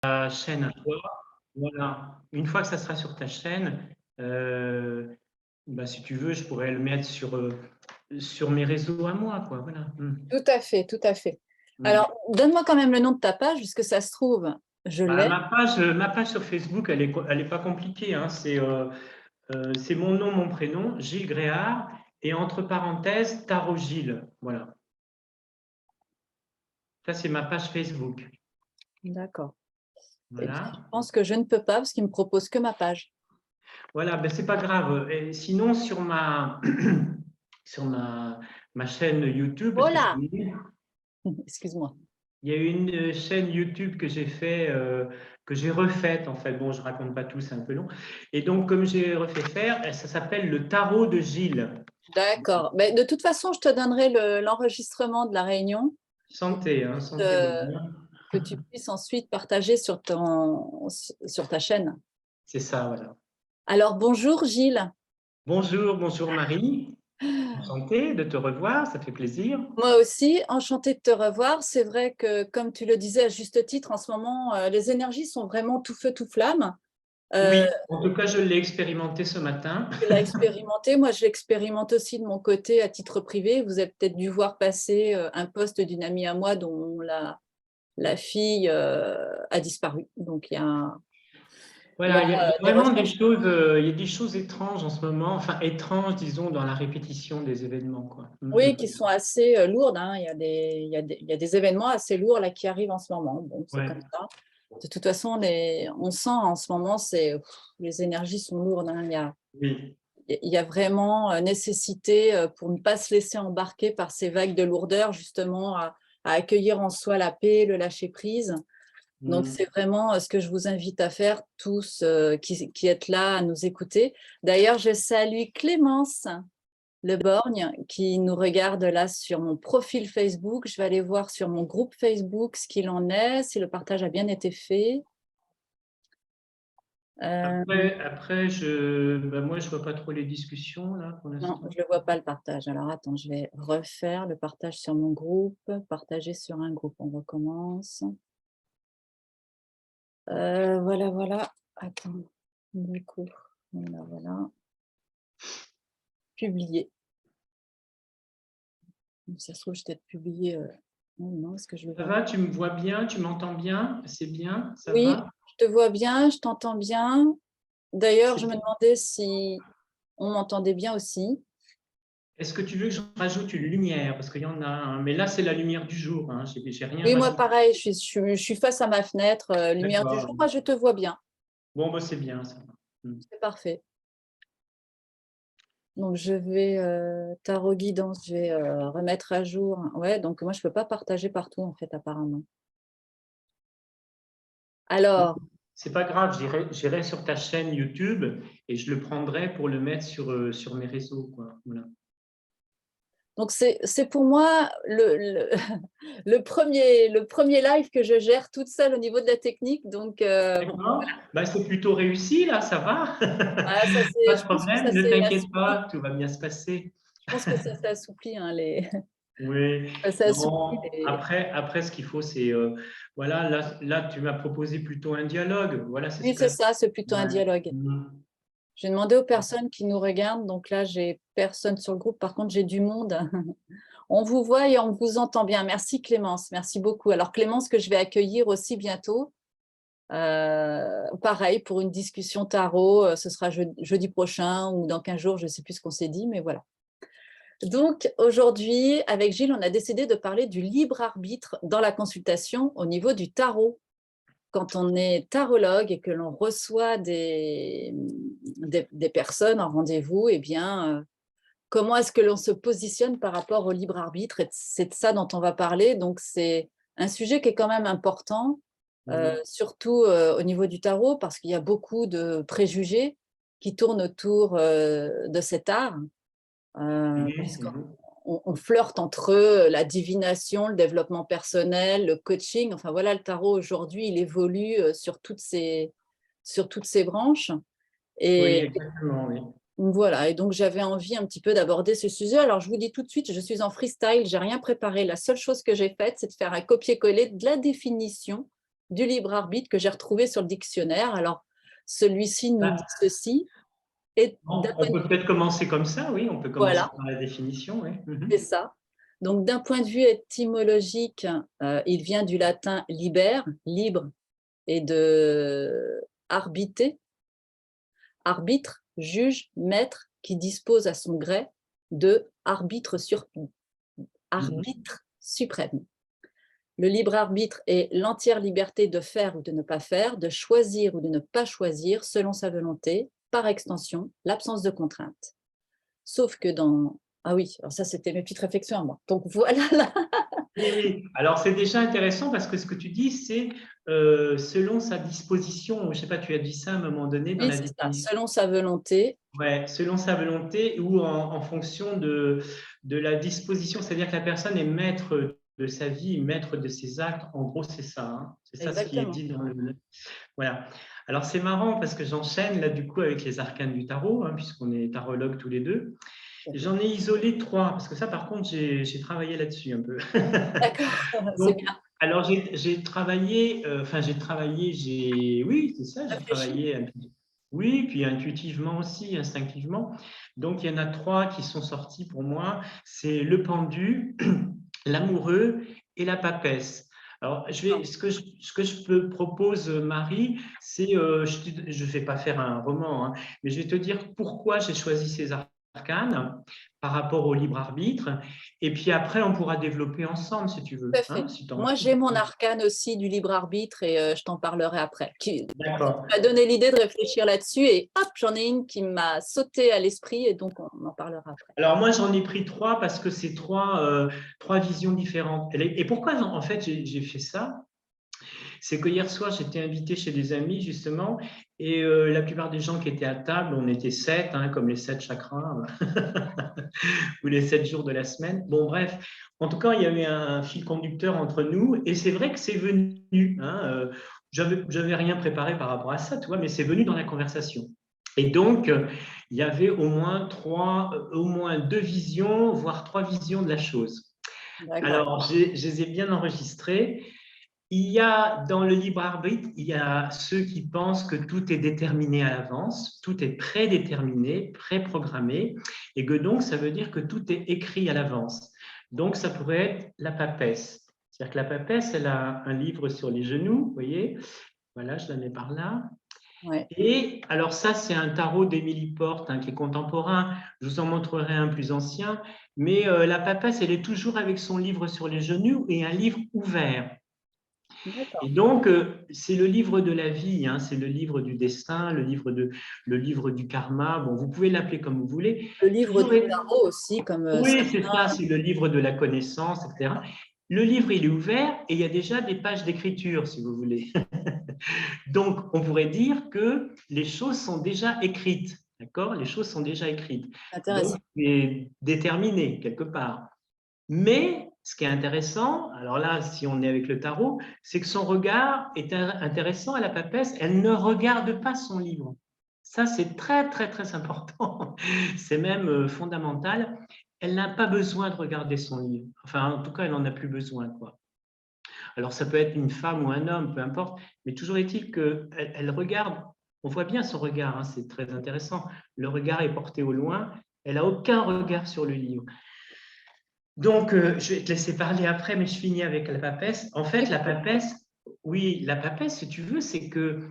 ta chaîne à toi, voilà. Une fois que ça sera sur ta chaîne, bah, si tu veux, je pourrais le mettre sur mes réseaux à moi, quoi, voilà. Tout à fait, tout à fait. Mmh. Alors, donne-moi quand même le nom de ta page, puisque ça se trouve, je Bah, l'ai. ma page sur Facebook, elle est pas compliquée, hein. C'est mon nom, mon prénom, Gilles Gréard, et entre parenthèses, Tarot Gilles. Voilà. Ça, c'est ma page Facebook. D'accord. Eh bien, je Voilà. pense que je ne peux pas, parce qu'il me propose que ma page. Voilà, ben, c'est pas grave. Et sinon, sur ma chaîne YouTube, parce que c'est Voilà. mieux, Excuse-moi. il y a une chaîne YouTube que j'ai fait, que j'ai refaite en fait. Bon, je raconte pas tout, c'est un peu long. Et donc, comme j'ai refait faire, ça s'appelle le tarot de Gilles. D'accord. Mais de toute façon, je te donnerai l'enregistrement de la réunion, Santé, hein, sentez-vous euh, bien. que tu puisses ensuite partager sur ta chaîne. C'est ça, voilà. Alors, bonjour Gilles. Bonjour, bonjour Marie. Enchanté de te revoir, ça fait plaisir. Moi aussi, enchantée de te revoir. C'est vrai que, comme tu le disais à juste titre, en ce moment, les énergies sont vraiment tout feu, tout flamme. Euh, Oui, en tout cas, je l'ai expérimenté ce matin. Tu l'as expérimenté. Moi, je l'expérimente aussi de mon côté à titre privé. Vous avez peut-être dû voir passer un post d'une amie à moi dont la fille a disparu. Donc, il y a Voilà, il y a des vraiment des recherches. choses, il y a des choses étranges en ce moment, enfin étranges, disons, dans la répétition des événements, quoi. Oui, qui sont assez lourdes, hein. Il y a des événements assez lourds là, qui arrivent en ce moment. Bon, c'est Ouais, comme ça. De toute façon, on sent en ce moment, les énergies sont lourdes, hein. oui. Il y a vraiment nécessité pour ne pas se laisser embarquer par ces vagues de lourdeur, justement, à accueillir en soi la paix, le lâcher-prise. Donc, Mm. c'est vraiment ce que je vous invite à faire, tous qui êtes là à nous écouter. D'ailleurs, je salue Clémence Le Borgne qui nous regarde là sur mon profil Facebook. Je vais aller voir sur mon groupe Facebook ce qu'il en est, si le partage a bien été fait. Euh, Après, moi, je vois pas trop les discussions là pour non, l'instant. je ne le vois pas le partage. Alors attends, je vais refaire le partage sur mon groupe. Partager sur un groupe. On recommence. Voilà, voilà. Attends, du coup, voilà, voilà. Publier. Ça se trouve, je t'ai publié. Oh non, est-ce que je le Ça vois? va, tu me vois bien, tu m'entends bien, c'est bien, ça Oui, va? je te vois bien, je t'entends bien. D'ailleurs, C'est je me bien. demandais si on m'entendait bien aussi. Est-ce que tu veux que je rajoute une lumière? Parce qu'il y en a un, mais là, c'est la lumière du jour, hein. J'ai rien Oui, moi, rajouté. pareil, je suis face à ma fenêtre, lumière du jour. D'accord. Moi, je te vois bien. Bon, bah, c'est bien, ça va. C'est parfait. Donc, je vais, tarot guidance, je vais remettre à jour. Ouais, donc moi, je ne peux pas partager partout, en fait, apparemment. Bon, Alors, c'est pas grave, j'irai sur ta chaîne YouTube et je le prendrai pour le mettre sur mes réseaux, quoi. Voilà. donc c'est pour moi le premier live que je gère toute seule au niveau de la technique. Donc, D'accord. Bah, c'est plutôt réussi, là, ça va. ah, Pas de je pense que problème, ça ne s'est t'inquiète assoupli. pas, tout va bien se passer. Je pense que ça s'est assoupli, hein, Oui, ça s'est assoupli. non, après, ce qu'il faut, c'est, voilà, là, tu m'as proposé plutôt un dialogue. Voilà, c'est ce Oui, c'est que. ça, c'est plutôt un Ouais. dialogue. Mhm. J'ai demandé aux personnes qui nous regardent, donc là, j'ai personne sur le groupe, par contre, j'ai du monde. On vous voit et on vous entend bien. Merci Clémence, merci beaucoup. Alors Clémence, que je vais accueillir aussi bientôt, pareil, pour une discussion tarot, ce sera jeudi prochain ou dans 15 jours, je ne sais plus ce qu'on s'est dit, mais voilà. Donc aujourd'hui, avec Gilles, on a décidé de parler du libre arbitre dans la consultation au niveau du tarot. Quand on est tarologue et que l'on reçoit des personnes en rendez-vous, eh bien, comment est-ce que l'on se positionne par rapport au libre arbitre? Et c'est de ça dont on va parler. Donc, c'est un sujet qui est quand même important, Mhm. surtout au niveau du tarot, parce qu'il y a beaucoup de préjugés qui tournent autour de cet art, Mhm. puisqu'on Mhm. on flirte entre la divination, le développement personnel, le coaching. Enfin voilà, le tarot aujourd'hui, il évolue sur toutes ces branches. Oui, Et exactement, oui. voilà, et donc j'avais envie un petit peu d'aborder ce sujet. Alors je vous dis tout de suite, je suis en freestyle, j'ai rien préparé. La seule chose que j'ai faite, c'est de faire un copier-coller de la définition du libre arbitre que j'ai retrouvé sur le dictionnaire. Alors, celui-ci nous dit Bah, ceci. Et d'un point on de peut vue, peut-être commencer comme ça, oui, on peut commencer voilà, par la définition, oui. c'est ça. Donc, d'un point de vue étymologique, il vient du latin liber, libre, et de arbiter, arbitre, juge, maître, qui dispose à son gré de arbitre suprême. Le libre arbitre est l'entière liberté de faire ou de ne pas faire, de choisir ou de ne pas choisir selon sa volonté, par extension, l'absence de contrainte. Sauf que dans… Ah oui, alors ça c'était mes petites réflexions à moi. Donc voilà, là. Oui, oui. Alors, c'est déjà intéressant parce que ce que tu dis, c'est selon sa disposition. Je ne sais pas, tu as dit ça à un moment donné dans Oui, la c'est ça, définition. selon sa volonté. Ouais, selon sa volonté ou en fonction de la disposition. C'est-à-dire que la personne est maître de sa vie, maître de ses actes. En gros, c'est ça. Hein. C'est ça ce qui est Exactement. dit dans le… Voilà. Alors, c'est marrant parce que j'enchaîne là, du coup, avec les arcanes du tarot, hein, puisqu'on est tarologues tous les deux. J'en ai isolé 3, parce que ça, par contre, j'ai travaillé là-dessus un peu. D'accord, c'est Donc, bien. alors, j'ai travaillé, oui, c'est ça, j'ai Réfléchi. travaillé, oui, puis intuitivement aussi, instinctivement. Donc, il y en a 3 qui sont sortis pour moi. C'est le pendu, l'amoureux et la papesse. Alors, ce que je te propose, Marie, c'est, je ne vais pas faire un roman, hein, mais je vais te dire pourquoi j'ai choisi ces arcanes par rapport au libre arbitre. Et puis après, on pourra développer ensemble, si tu Tout veux, à hein, fait. si tu as Moi, envie. j'ai mon arcane aussi du libre arbitre et je t'en parlerai après. Ça D'accord. m'a donné l'idée de réfléchir là-dessus et hop, j'en ai une qui m'a sauté à l'esprit et donc on en parlera après. Alors moi, j'en ai pris 3 parce que c'est 3 visions différentes. Et pourquoi, en fait, j'ai fait ça? C'est que hier soir, j'étais invité chez des amis, justement, et la plupart des gens qui étaient à table, on était 7, hein, comme les 7 chakras, ou les 7 jours de la semaine. Bon, bref, en tout cas, il y avait un fil conducteur entre nous, et c'est vrai que c'est venu. Hein, j'avais rien préparé par rapport à ça, tu vois, mais c'est venu dans la conversation. Et donc, il y avait au moins 2 visions, voire 3 visions de la chose. D'accord. Alors, je les ai bien enregistrées. Il y a dans le libre arbitre, il y a ceux qui pensent que tout est déterminé à l'avance, tout est prédéterminé, préprogrammé, et que donc ça veut dire que tout est écrit à l'avance. Donc ça pourrait être la papesse. C'est-à-dire que la papesse, elle a un livre sur les genoux, vous voyez, voilà, je la mets par là. Ouais. Et alors ça, c'est un tarot d'Émilie Porte, hein, qui est contemporain. Je vous en montrerai un plus ancien. Mais la papesse, elle est toujours avec son livre sur les genoux et un livre ouvert. Et D'accord. donc, c'est le livre de la vie, hein, c'est le livre du destin, le livre du karma. Bon, vous pouvez l'appeler comme vous voulez. Le livre Toujours du tarot aussi, comme Oui, c'est certains. ça, c'est le livre de la connaissance, etc. Le livre, il est ouvert et il y a déjà des pages d'écriture, si vous voulez. Donc, on pourrait dire que les choses sont déjà écrites, d'accord? Les choses sont déjà écrites. Donc, Intéressant. c'est déterminé quelque part. Mais ce qui est intéressant, alors là, si on est avec le tarot, c'est que son regard est intéressant à la papesse. Elle ne regarde pas son livre. Ça, c'est très, très, très important. C'est même fondamental. Elle n'a pas besoin de regarder son livre. Enfin, en tout cas, elle n'en a plus besoin, quoi. Alors, ça peut être une femme ou un homme, peu importe. Mais toujours est-il qu'elle regarde. On voit bien son regard, hein, c'est très intéressant. Le regard est porté au loin. Elle n'a aucun regard sur le livre. Donc, je vais te laisser parler après, mais je finis avec la papesse. En fait, la papesse, oui, la papesse, si tu veux, c'est que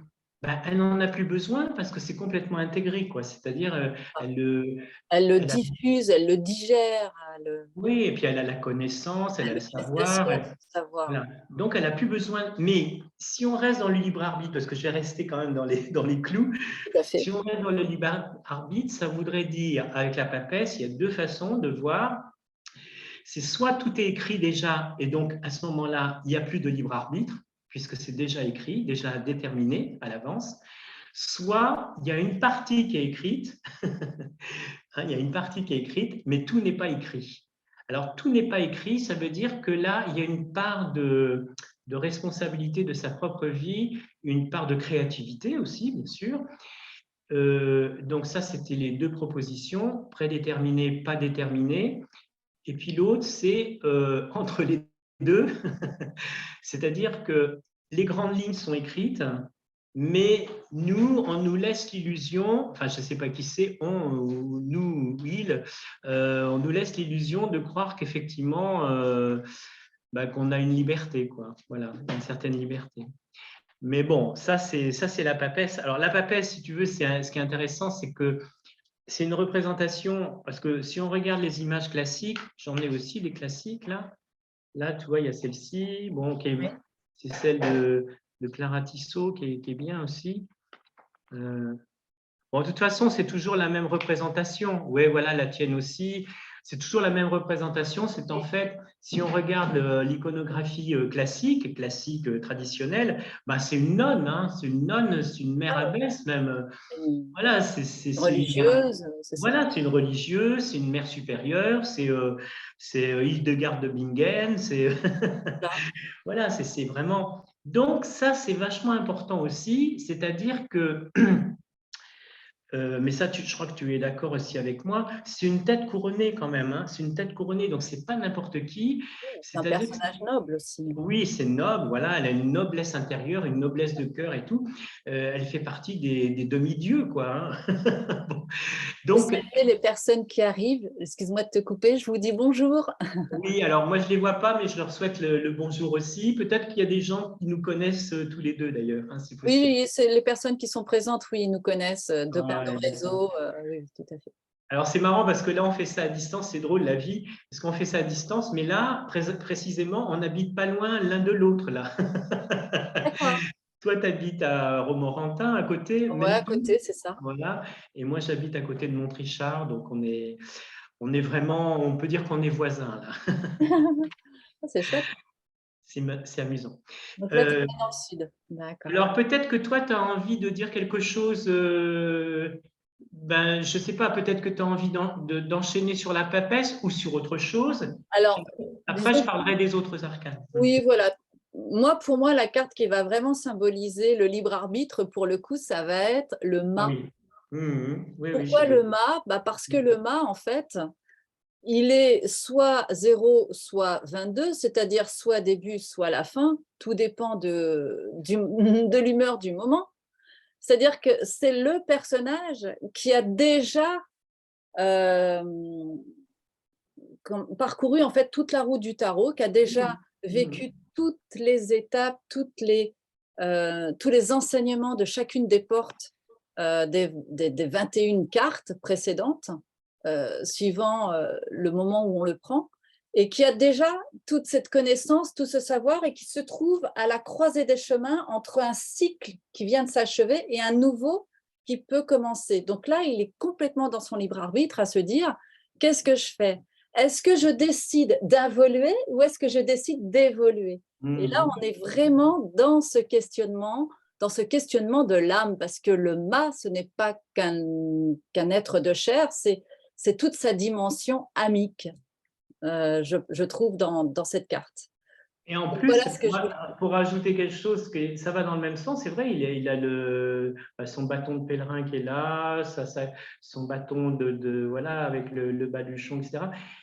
elle n'en a plus besoin parce que c'est complètement intégré, quoi. C'est-à-dire, Elle le elle a, diffuse, elle le digère, oui, et puis elle a la connaissance, elle a le savoir. manifestation, savoir. Voilà. Donc, elle n'a plus besoin. Mais si on reste dans le libre arbitre, parce que je vais rester quand même dans les clous, Tout à fait. si on reste dans le libre arbitre, ça voudrait dire, avec la papesse, il y a 2 façons de voir. C'est soit tout est écrit déjà, et donc à ce moment-là, il n'y a plus de libre arbitre, puisque c'est déjà écrit, déjà déterminé à l'avance, soit il y a une partie qui est écrite, hein, il y a une partie qui est écrite, mais tout n'est pas écrit. Alors, tout n'est pas écrit, ça veut dire que là, il y a une part de responsabilité de sa propre vie, une part de créativité aussi, bien sûr. Donc ça, c'était les 2 propositions, prédéterminées, pas déterminées. Et puis l'autre, c'est entre les deux, c'est-à-dire que les grandes lignes sont écrites, mais nous, on nous laisse l'illusion, enfin, je ne sais pas qui c'est, on, ou nous, ou il, on nous laisse l'illusion de croire qu'effectivement, qu'on a une liberté, quoi. Voilà, une certaine liberté. Mais bon, ça, c'est la papesse. Alors, la papesse, si tu veux, ce qui est intéressant, c'est que c'est une représentation, parce que si on regarde les images classiques, j'en ai aussi des classiques, là. Là, tu vois, il y a celle-ci, bon, okay, c'est celle de Clara Tissot qui est bien aussi. Bon, de toute façon, c'est toujours la même représentation. Oui, voilà, la tienne aussi. C'est toujours la même représentation. C'est en fait, si on regarde l'iconographie classique traditionnelle, c'est une nonne, hein, c'est une nonne, c'est une mère abbesse même. Voilà, c'est une mère. Religieuse, c'est ça. Voilà, c'est une religieuse, c'est une mère supérieure, c'est Hildegarde de Bingen, c'est voilà, c'est vraiment. Donc ça, c'est vachement important aussi, c'est-à-dire que mais ça, je crois que tu es d'accord aussi avec moi. C'est une tête couronnée quand même. Hein. C'est une tête couronnée, donc c'est pas n'importe qui. C'est un C'est-à-dire, personnage noble aussi. oui, c'est noble. Voilà, elle a une noblesse intérieure, une noblesse de cœur et tout. Elle fait partie des demi-dieux, quoi. Hein. Bon. Donc, les personnes qui arrivent, excuse-moi de te couper, je vous dis bonjour. oui, alors moi je les vois pas, mais je leur souhaite le bonjour aussi. Peut-être qu'il y a des gens qui nous connaissent tous les deux d'ailleurs, hein, si possible. Oui, c'est les personnes qui sont présentes, oui, ils nous connaissent de par nos réseaux. Oui, tout à fait. Alors, c'est marrant parce que là, on fait ça à distance. C'est drôle, la vie, parce qu'on fait ça à distance. Mais là, précisément, on n'habite pas loin l'un de l'autre, là. D'accord. Toi, tu habites à Romorantin, à côté, Ouais, à côté, c'est ça. voilà. Et moi, j'habite à côté de Montrichard. Donc, on est vraiment, on peut dire qu'on est voisins, là. C'est chouette. C'est amusant. Donc là, tu es dans le sud. D'accord. Alors, peut-être que toi, tu as envie de dire quelque chose. Je ne sais pas, peut-être que tu as envie d'enchaîner sur la papesse ou sur autre chose. Alors, après, je parlerai des autres arcanes. Oui, voilà. Pour moi, la carte qui va vraiment symboliser le libre arbitre, pour le coup, ça va être le mât. Oui. Oui, Pourquoi le mât? Parce que le mât, en fait, il est soit 0, soit 22, c'est-à-dire soit début, soit la fin. Tout dépend de l'humeur du moment. C'est-à-dire que c'est le personnage qui a déjà parcouru en fait toute la route du tarot, qui a déjà vécu toutes les étapes, tous les enseignements de chacune des portes des 21 cartes précédentes, suivant le moment où on le prend, et qui a déjà toute cette connaissance, tout ce savoir, et qui se trouve à la croisée des chemins entre un cycle qui vient de s'achever et un nouveau qui peut commencer. Donc là, il est complètement dans son libre arbitre à se dire, qu'est-ce que je fais? Est-ce que je décide d'involuer ou est-ce que je décide d'évoluer? Et là, on est vraiment dans ce questionnement de l'âme, parce que le mât, ce n'est pas qu'un être de chair, c'est toute sa dimension amique, je trouve, dans cette carte. Et en Donc, plus, voilà pour ajouter quelque chose, que ça va dans le même sens, c'est vrai, il a son bâton de pèlerin qui est là, son bâton voilà, avec le baluchon, etc.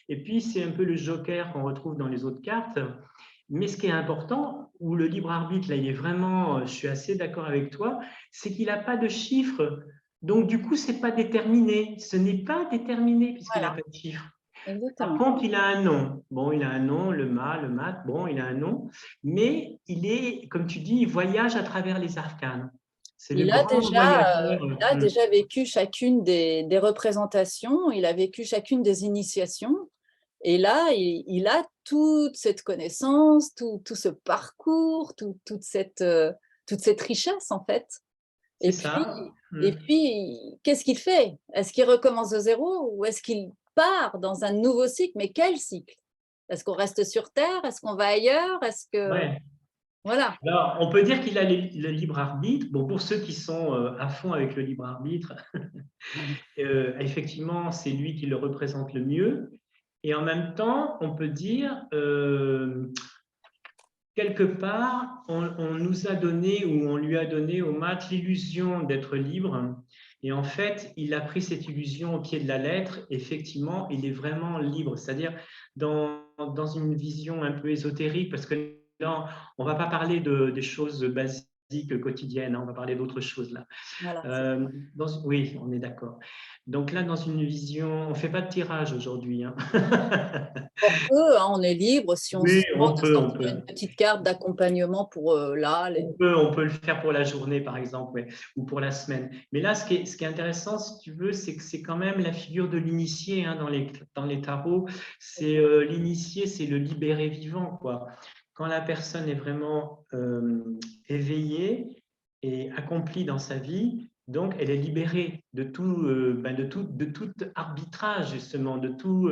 Et puis, c'est un peu le joker qu'on retrouve dans les autres cartes. Mais ce qui est important, où le libre arbitre, là, il est vraiment, je suis assez d'accord avec toi, c'est qu'il n'a pas de chiffres. Donc, du coup, ce n'est pas déterminé. Ce n'est pas déterminé puisqu'il n'a pas de chiffres. Par Exactement. contre, il a un nom. Bon, il a un nom, le mat, bon, il a un nom. Mais il est, comme tu dis, il voyage à travers les arcanes. C'est le grand voyageur. Il a déjà vécu chacune des représentations, il a vécu chacune des initiations. Et là, il a toute cette connaissance, tout ce parcours, toute cette richesse, en fait. C'est ça. Et puis, qu'est-ce qu'il fait? Est-ce qu'il recommence de zéro ou est-ce qu'il part dans un nouveau cycle? Mais quel cycle? Est-ce qu'on reste sur Terre? Est-ce qu'on va ailleurs? Est-ce que… Ouais. Voilà. Alors, on peut dire qu'il a le libre arbitre. Bon, pour ceux qui sont à fond avec le libre arbitre, effectivement, c'est lui qui le représente le mieux. Et en même temps, on peut dire, quelque part, on nous a donné ou on lui a donné au mat l'illusion d'être libre. Et en fait, il a pris cette illusion au pied de la lettre. Effectivement, il est vraiment libre. C'est-à-dire, dans une vision un peu ésotérique, parce que on ne va pas parler des choses basiques quotidiennes, hein, on va parler d'autres choses là. Voilà. Oui, on est d'accord. Donc là, dans une vision, on ne fait pas de tirage aujourd'hui, hein. On peut, hein, on est libre si on se Oui, sent on de peut, on sortir peut. une petite carte d'accompagnement pour là. On peut le faire pour la journée, par exemple, ouais, ou pour la semaine. Mais là, ce qui est intéressant, si tu veux, c'est que c'est quand même la figure de l'initié, hein, dans les tarots. C'est l'initié, c'est le libéré vivant, quoi. Quand la personne est vraiment éveillée et accomplie dans sa vie, donc elle est libérée de tout, de tout arbitrage, justement, de tout,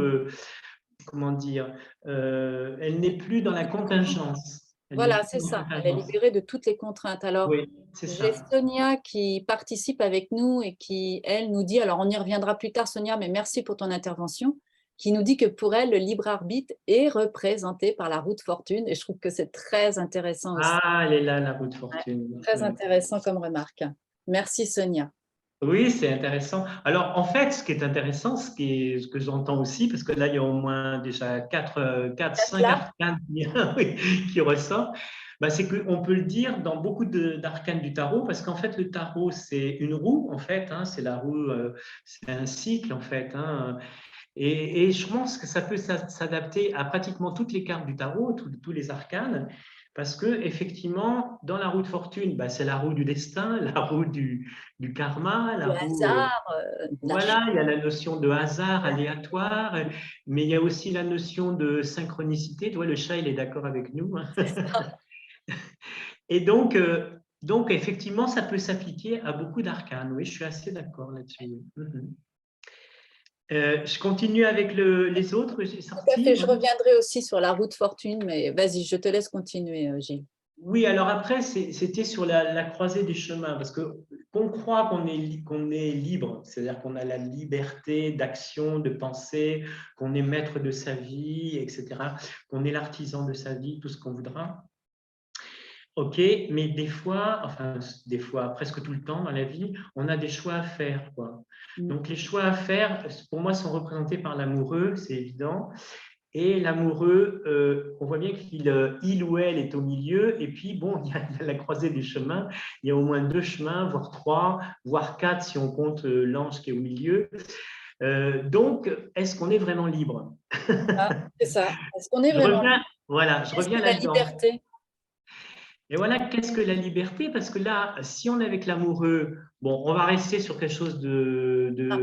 comment dire, elle n'est plus dans la contingence. Elle n'est Voilà, plus c'est dans la ça. Elle est contingence. libérée de toutes les contraintes. Alors, Oui, c'est j'ai ça. Sonia qui participe avec nous et qui, elle, nous dit, alors on y reviendra plus tard, Sonia, mais merci pour ton intervention, qui nous dit que pour elle, le libre arbitre est représenté par la roue de fortune. Et je trouve que c'est très intéressant aussi. Ah, elle est là, la roue de Ouais, fortune. très Ouais. intéressant comme remarque. Merci, Sonia. Oui, c'est intéressant. Alors, en fait, ce qui est intéressant, ce que j'entends aussi, parce que là, il y a au moins déjà 5 Là, arcanes oui, qui ressortent, bah, c'est qu'on peut le dire dans beaucoup d'arcanes du tarot, parce qu'en fait, le tarot, c'est une roue, en fait, hein, c'est la roue, c'est un cycle, en fait, hein. Et je pense que ça peut s'adapter à pratiquement toutes les cartes du tarot, tous les arcanes, parce que effectivement, dans la roue de fortune, bah, c'est la roue du destin, la roue du karma, du la roue. hasard, de la chance. Voilà, il y a la notion de hasard aléatoire, mais il y a aussi la notion de synchronicité. Tu vois, le chat, il est d'accord avec nous, hein. Et donc, effectivement, ça peut s'appliquer à beaucoup d'arcanes. Oui, je suis assez d'accord là-dessus. Oui. Mhm. Je continue avec les autres, j'ai Tout à sorti. fait, je reviendrai aussi sur la roue de fortune, mais vas-y, je te laisse continuer, Gilles. Oui, alors après, c'était sur la croisée des chemins, parce que qu'on croit qu'on est libre, c'est-à-dire qu'on a la liberté d'action, de penser, qu'on est maître de sa vie, etc., qu'on est l'artisan de sa vie, tout ce qu'on voudra. Ok, mais des fois, presque tout le temps dans la vie, on a des choix à faire, quoi. Mm. Donc les choix à faire, pour moi, sont représentés par l'amoureux, c'est évident. Et l'amoureux, on voit bien il ou elle est au milieu. Et puis, bon, il y a la croisée des chemins. Il y a au moins 2 chemins, voire 3, voire 4 si on compte l'ange qui est au milieu. Donc, est-ce qu'on est vraiment libre? Ah, c'est ça. Est-ce qu'on est Je vraiment reviens, voilà, je Qu'est-ce reviens que la là-dedans. liberté? Et voilà, qu'est-ce que la liberté? Parce que là, si on est avec l'amoureux, bon, on va rester sur quelque chose Ah,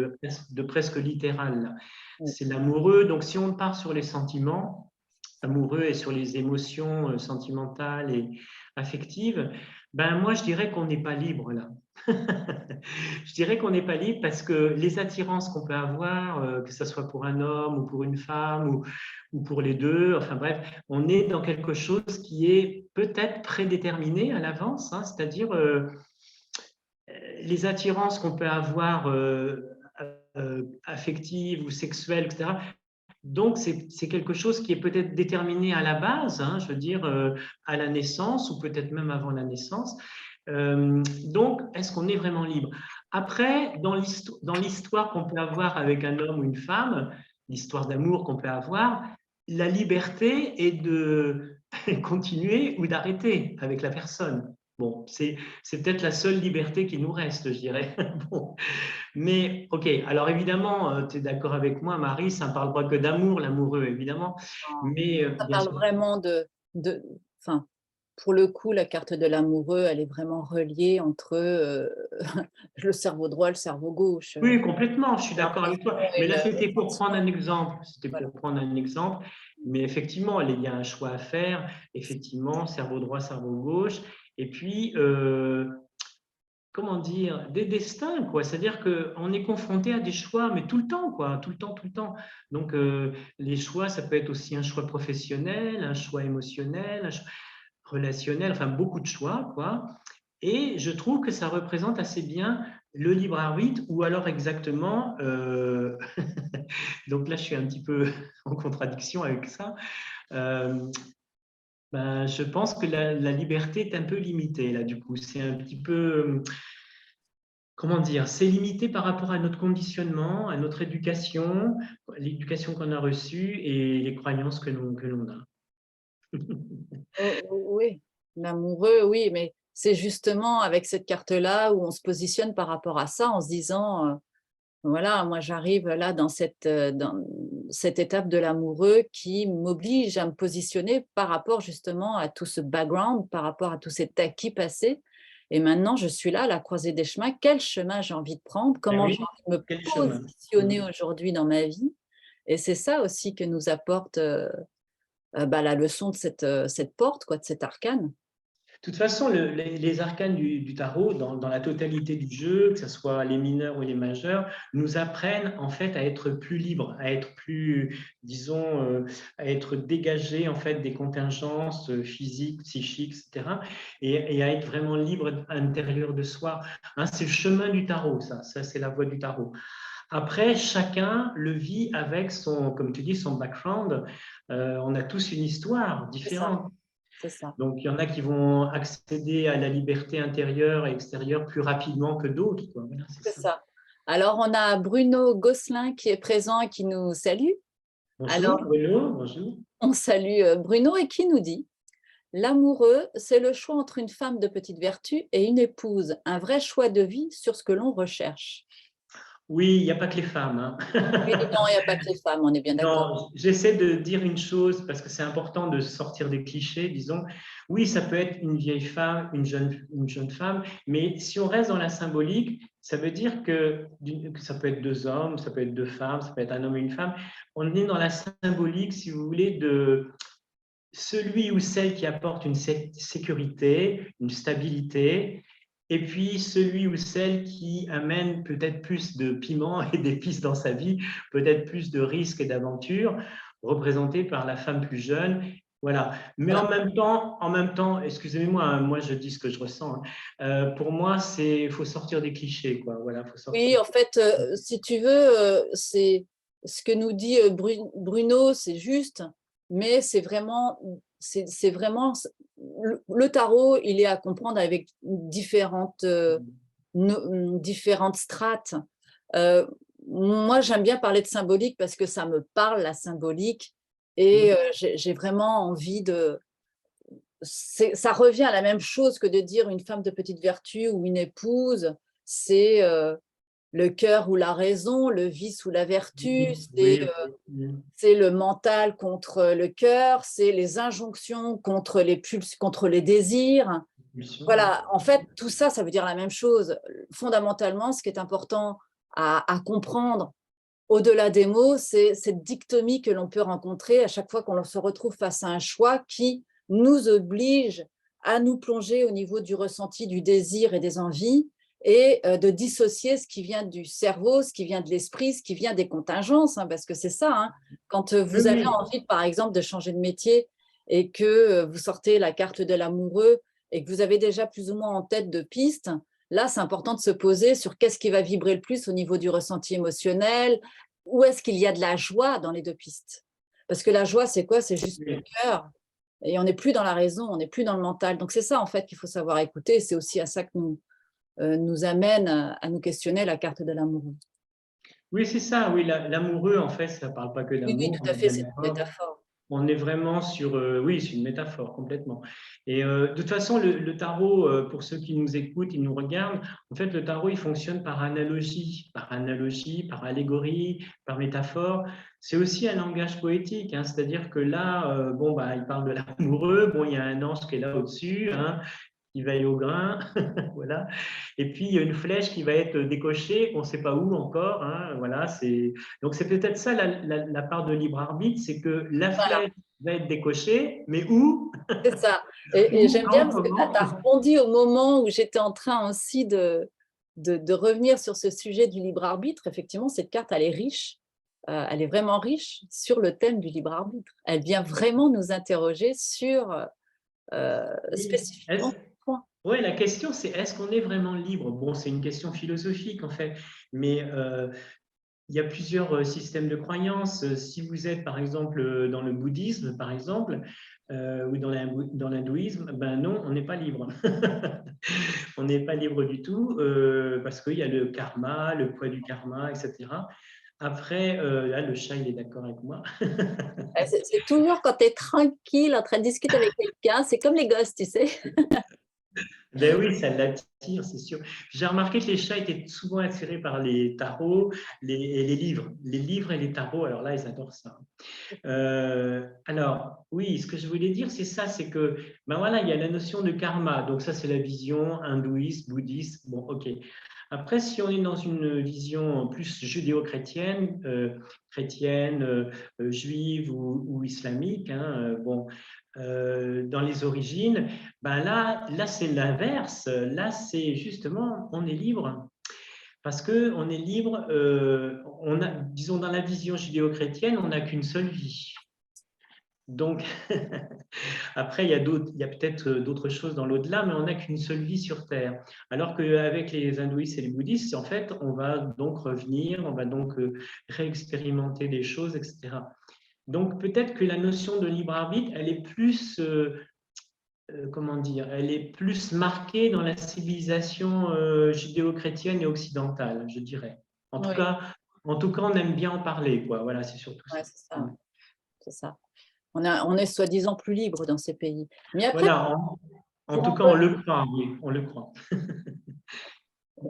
de presque littéral, là. oui. C'est l'amoureux. Donc, si on part sur les sentiments amoureux et sur les émotions sentimentales et affectives, ben moi, je dirais qu'on n'est pas libre là. Je dirais qu'on n'est pas libre parce que les attirances qu'on peut avoir, que ce soit pour un homme ou pour une femme ou pour les deux, enfin bref, on est dans quelque chose qui est peut-être prédéterminé à l'avance, hein, c'est-à-dire les attirances qu'on peut avoir affectives ou sexuelles, etc. Donc, c'est quelque chose qui est peut-être déterminé à la base, hein, je veux dire, à la naissance ou peut-être même avant la naissance. Donc, est-ce qu'on est vraiment libre? Après, dans l'histoire qu'on peut avoir avec un homme ou une femme, l'histoire d'amour qu'on peut avoir, la liberté est de continuer ou d'arrêter avec la personne. Bon, c'est peut-être la seule liberté qui nous reste, je dirais. Bon. Mais, ok, alors évidemment, tu es d'accord avec moi, Marie, ça ne parle pas que d'amour, l'amoureux, évidemment. Mais Ça bien parle sûr, vraiment enfin, pour le coup, la carte de l'amoureux, elle est vraiment reliée entre le cerveau droit et le cerveau gauche. oui, complètement, je suis La d'accord avec toi. passion et Mais là, le c'était pour prendre sentiment. un exemple. C'était Voilà. pour prendre un exemple. Mais effectivement, il y a un choix à faire. Effectivement, cerveau droit, cerveau gauche. Et puis, comment dire, des destins, quoi. C'est-à-dire qu'on est confronté à des choix, mais tout le temps, quoi, tout le temps, tout le temps. Donc, les choix, ça peut être aussi un choix professionnel, un choix émotionnel, un choix relationnel, enfin, beaucoup de choix, quoi. Et je trouve que ça représente assez bien le libre arbitre, ou alors exactement, donc là, je suis un petit peu en contradiction avec ça. Euh, ben, je pense que la liberté est un peu limitée, là, du coup. C'est un petit peu comment dire, c'est limité par rapport à notre conditionnement, à notre éducation, l'éducation qu'on a reçue et les croyances que l'on a. Oui, l'amoureux, oui, mais c'est justement avec cette carte-là où on se positionne par rapport à ça en se disant, voilà, moi j'arrive là dans cette étape de l'amoureux qui m'oblige à me positionner par rapport justement à tout ce background, par rapport à tout cet acquis passé. Et maintenant, je suis là à la croisée des chemins. Quel chemin j'ai envie de prendre? Ben Comment j'ai oui, envie de me quel chemin. positionner aujourd'hui dans ma vie? Et c'est ça aussi que nous apporte bah, la leçon de cette porte, quoi, de cet arcane. De toute façon, les arcanes du tarot, dans la totalité du jeu, que ce soit les mineurs ou les majeurs, nous apprennent en fait à être plus libres, à être plus, disons, à être dégagés en fait des contingences physiques, psychiques, etc. Et à être vraiment libre à l'intérieur de soi. Hein, c'est le chemin du tarot, ça c'est la voie du tarot. Après, chacun le vit avec son, comme tu dis, son background. On a tous une histoire C'est ça, différente. c'est ça. Donc, il y en a qui vont accéder à la liberté intérieure et extérieure plus rapidement que d'autres, quoi. Voilà, c'est C'est ça. ça. Alors, on a Bruno Gosselin qui est présent et qui nous salue. Bonjour, Alors, Bruno, bonjour. on salue Bruno et qui nous dit: l'amoureux, c'est le choix entre une femme de petite vertu et une épouse, un vrai choix de vie sur ce que l'on recherche. Oui, il n'y a pas que les femmes, hein. Oui, non, il n'y a pas que les femmes, on est bien d'accord. Non, j'essaie de dire une chose parce que c'est important de sortir des clichés, disons. Oui, ça peut être une vieille femme, une jeune femme, mais si on reste dans la symbolique, ça veut dire que ça peut être deux hommes, ça peut être deux femmes, ça peut être un homme et une femme. On est dans la symbolique, si vous voulez, de celui ou celle qui apporte une sécurité, une stabilité, et puis celui ou celle qui amène peut-être plus de piment et d'épices dans sa vie, peut-être plus de risques et d'aventures, représenté par la femme plus jeune. Voilà. Mais Voilà. en même temps, excusez-moi, hein, moi je dis ce que je ressens. Hein. Pour moi, il faut sortir des clichés, quoi. Voilà, faut sortir. Oui, en fait, si tu veux, c'est ce que nous dit Bruno, c'est juste, mais c'est vraiment le tarot, il est à comprendre avec différentes strates. Euh, Moi, j'aime bien parler de symbolique parce que ça me parle, la symbolique, et j'ai vraiment envie de. Ça revient à la même chose que de dire une femme de petite vertu ou une épouse, c'est le cœur ou la raison, le vice ou la vertu, Oui, oui, oui. c'est le mental contre le cœur, c'est les injonctions contre contre les désirs. Oui. Voilà, en fait, tout ça, ça veut dire la même chose. Fondamentalement, ce qui est important à comprendre au-delà des mots, c'est cette dichotomie que l'on peut rencontrer à chaque fois qu'on se retrouve face à un choix qui nous oblige à nous plonger au niveau du ressenti, du désir et des envies, et de dissocier ce qui vient du cerveau, ce qui vient de l'esprit, ce qui vient des contingences, hein, parce que c'est ça. Hein. Quand Oui, vous avez oui. envie, par exemple, de changer de métier et que vous sortez la carte de l'amoureux et que vous avez déjà plus ou moins en tête de pistes, là, c'est important de se poser sur qu'est-ce qui va vibrer le plus au niveau du ressenti émotionnel, où est-ce qu'il y a de la joie dans les deux pistes. Parce que la joie, c'est quoi? C'est juste le Oui. cœur. Et on n'est plus dans la raison, on n'est plus dans le mental. Donc c'est ça, en fait, qu'il faut savoir écouter. C'est aussi à ça que nous amène à nous questionner la carte de l'amoureux. Oui, c'est ça. Oui, l'amoureux, en fait, ça ne parle pas que Oui, oui, d'amour, tout on à est fait, bien c'est une d'accord. métaphore. On est vraiment sur, oui, c'est une métaphore complètement. Et de toute façon, le tarot, pour ceux qui nous écoutent, ils nous regardent, en fait, le tarot, il fonctionne par analogie, par allégorie, par métaphore. C'est aussi un langage poétique, hein, c'est-à-dire que là, bon, bah, il parle de l'amoureux, bon, il y a un ange qui est là au-dessus, hein, qui veille au grain, voilà. Et puis il y a une flèche qui va être décochée, on ne sait pas où encore, hein, voilà. Donc c'est peut-être ça la part de libre arbitre, c'est que la Voilà, flèche va être décochée, mais où, c'est ça. Et où, j'aime bien quand, parce que tu comment. as rebondi au moment où j'étais en train aussi de revenir sur ce sujet du libre arbitre. Effectivement, cette carte, elle est riche. Elle est vraiment riche sur le thème du libre arbitre. Elle vient vraiment nous interroger sur Oui. spécifiquement ce point. Ouais, la question c'est est-ce qu'on est vraiment libre? Bon, c'est une question philosophique en fait, mais il y a plusieurs systèmes de croyances. Si vous êtes, par exemple, dans le bouddhisme, par exemple, ou dans l'hindouisme, ben non, on n'est pas libre. On n'est pas libre du tout parce qu'il y a le karma, le poids du karma, etc. Après, là, le chat, il est d'accord avec moi. C'est toujours quand tu es tranquille en train de discuter avec quelqu'un, c'est comme les gosses, tu sais. Ben oui, ça l'attire, c'est sûr. J'ai remarqué que les chats étaient souvent attirés par les tarots et les livres. Les livres et les tarots, alors là, ils adorent ça. Alors, oui, ce que je voulais dire, c'est ça, c'est que, ben voilà, il y a la notion de karma. Donc ça, c'est la vision hindouiste, bouddhiste. Bon, ok. Après, si on est dans une vision plus judéo-chrétienne, juive ou islamique, hein, bon, dans les origines, ben là c'est l'inverse. Là, c'est justement, on est libre. Parce qu'on est libre, disons, dans la vision judéo-chrétienne, on n'a qu'une seule vie. Donc, après, il y a peut-être d'autres choses dans l'au-delà, mais on n'a qu'une seule vie sur Terre. Alors qu'avec les hindouistes et les bouddhistes, en fait, on va donc revenir, on va donc réexpérimenter des choses, etc. Donc, peut-être que la notion de libre arbitre, elle est plus, comment dire, elle est plus marquée dans la civilisation judéo-chrétienne et occidentale, je dirais. En tout Oui, cas, en tout cas, on aime bien en parler, quoi. Voilà, c'est surtout ouais, ça. c'est ça. C'est ça. On est soi-disant plus libre dans ces pays. Mais après, Voilà, en pour tout en cas, on le croit, oui, on le croit.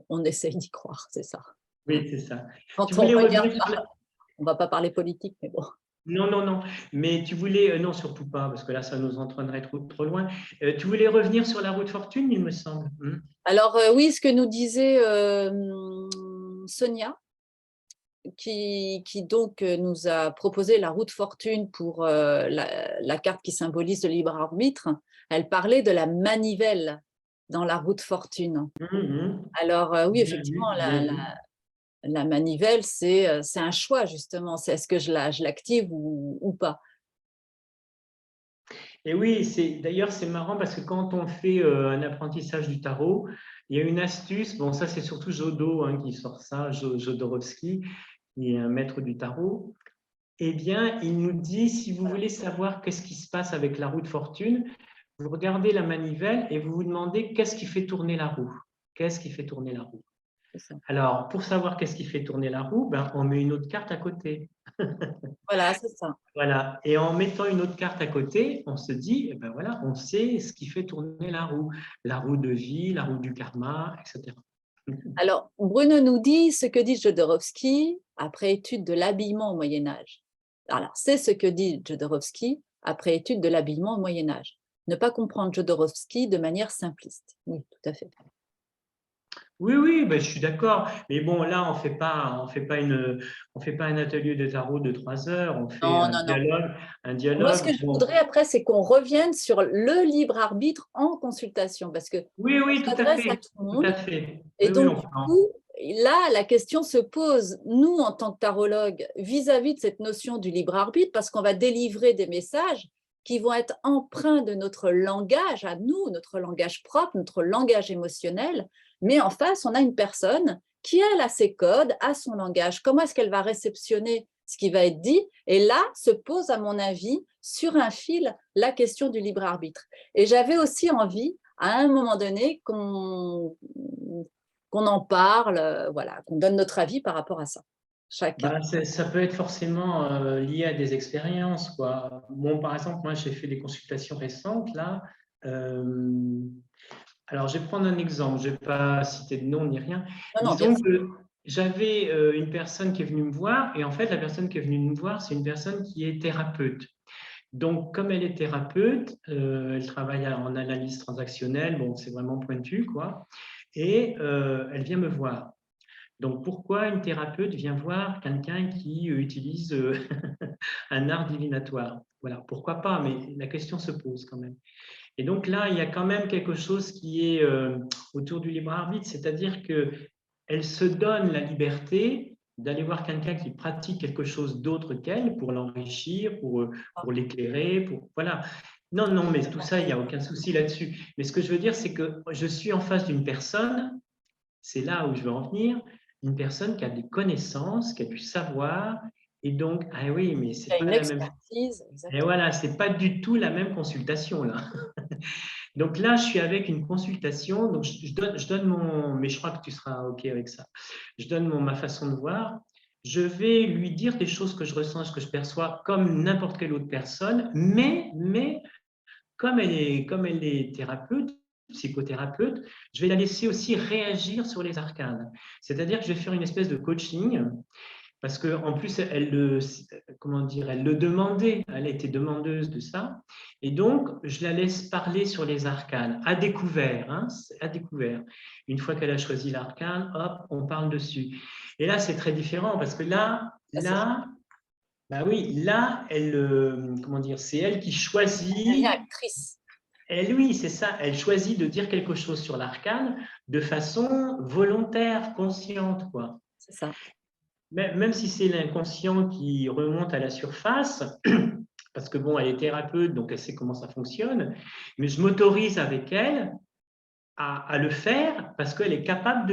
on essaye d'y croire, c'est ça. Oui, c'est ça. Tu Quand on voulais regarde revenir sur pas, on va pas parler politique, mais bon. Non, non, non. Mais tu voulais... non, surtout pas, parce que là, ça nous entraînerait trop loin. Tu voulais revenir sur la route fortune, il me semble. Alors oui, ce que nous disait Sonia, qui donc nous a proposé la route fortune pour la carte qui symbolise le libre arbitre, elle parlait de la manivelle dans la route fortune. Alors oui, Bien vu, effectivement, bien vu. la manivelle, c'est un choix justement. C'est est-ce que je l'active ou pas. Et oui, d'ailleurs, c'est marrant parce que quand on fait un apprentissage du tarot, il y a une astuce. Bon, ça, c'est surtout Jodo hein, qui sort ça, Jodorowsky, qui est un maître du tarot. Eh bien, il nous dit, si vous voulez savoir qu'est-ce qui se passe avec la roue de fortune, vous regardez la manivelle et vous vous demandez qu'est-ce qui fait tourner la roue. Qu'est-ce qui fait tourner la roue? C'est ça. Alors, pour savoir qu'est-ce qui fait tourner la roue, ben, on met une autre carte à côté. Voilà, c'est ça. Voilà. Et en mettant une autre carte à côté, on se dit, eh ben voilà, on sait ce qui fait tourner la roue de vie, la roue du karma, etc. Alors, Bruno nous dit ce que dit Jodorowsky après étude de l'habillement au Moyen Âge. Alors, c'est ce que dit Jodorowsky après étude de l'habillement au Moyen Âge. Ne pas comprendre Jodorowsky de manière simpliste. Oui, tout à fait. Oui, oui, ben, je suis d'accord. Mais bon, là, on fait pas un atelier de tarot de 3 heures. On fait Non, non, non. un Moi, ce dialogue. que je Bon. voudrais après, c'est qu'on revienne sur le libre arbitre en consultation, parce que Oui, on oui, tout à s'adresse à fait, tout le tout monde. à fait. Et Oui, oui, donc, on du prend. coup, là, la question se pose, nous, en tant que tarologues, vis-à-vis de cette notion du libre arbitre, parce qu'on va délivrer des messages qui vont être empreints de notre langage à nous, notre langage propre, notre langage émotionnel. Mais en face, on a une personne qui, elle, a ses codes, a son langage. Comment est-ce qu'elle va réceptionner ce qui va être dit? Et là, se pose, à mon avis, sur un fil, la question du libre arbitre. Et j'avais aussi envie, à un moment donné, qu'on en parle, voilà, qu'on donne notre avis par rapport à ça, chacun. Bah, ça peut être forcément lié à des expériences, quoi. Bon, par exemple, moi, j'ai fait des consultations récentes, là. Euh, alors, je vais prendre un exemple. Je ne vais pas citer de nom ni rien. Non, non, bien Disons sûr. que j'avais une personne qui est venue me voir, et en fait, la personne qui est venue me voir, c'est une personne qui est thérapeute. Donc, comme elle est thérapeute, elle travaille en analyse transactionnelle, bon, c'est vraiment pointu, quoi. Et elle vient me voir. Donc, pourquoi une thérapeute vient voir quelqu'un qui utilise un art divinatoire? Voilà, pourquoi pas, mais la question se pose quand même. Et donc là, il y a quand même quelque chose qui est autour du libre arbitre, c'est-à-dire qu'elle se donne la liberté d'aller voir quelqu'un qui pratique quelque chose d'autre qu'elle pour l'enrichir, pour l'éclairer, pour voilà. Non, non, mais tout ça, il n'y a aucun souci là-dessus. Mais ce que je veux dire, c'est que je suis en face d'une personne, c'est là où je veux en venir, une personne qui a des connaissances, qui a du savoir, et donc, ah oui, mais Il y c'est a pas une la même. expertise, Et exactement. voilà, c'est pas du tout la même consultation là. Donc là, je suis avec une consultation, donc je donne mon, mais je crois que tu seras OK avec ça. Je donne ma façon de voir. je vais lui dire des choses que je ressens, ce que je perçois comme n'importe quelle autre personne, mais comme elle est thérapeute, psychothérapeute, je vais la laisser aussi réagir sur les arcanes. C'est-à-dire que je vais faire une espèce de coaching parce qu'en plus, comment dire, elle le demandait, elle était demandeuse de ça. Et donc, je la laisse parler sur les arcanes, à découvert, hein, à découvert. Une fois qu'elle a choisi l'arcane, hop, on parle dessus. Et là, c'est très différent parce que bah oui, là, comment dire, c'est elle qui Elle devient choisit. actrice. Elle, oui, c'est ça. Elle choisit de dire quelque chose sur l'arcane de façon volontaire, consciente, quoi. C'est ça. Même si c'est l'inconscient qui remonte à la surface, parce que bon, elle est thérapeute, donc elle sait comment ça fonctionne, mais je m'autorise avec elle à le faire parce qu'elle est capable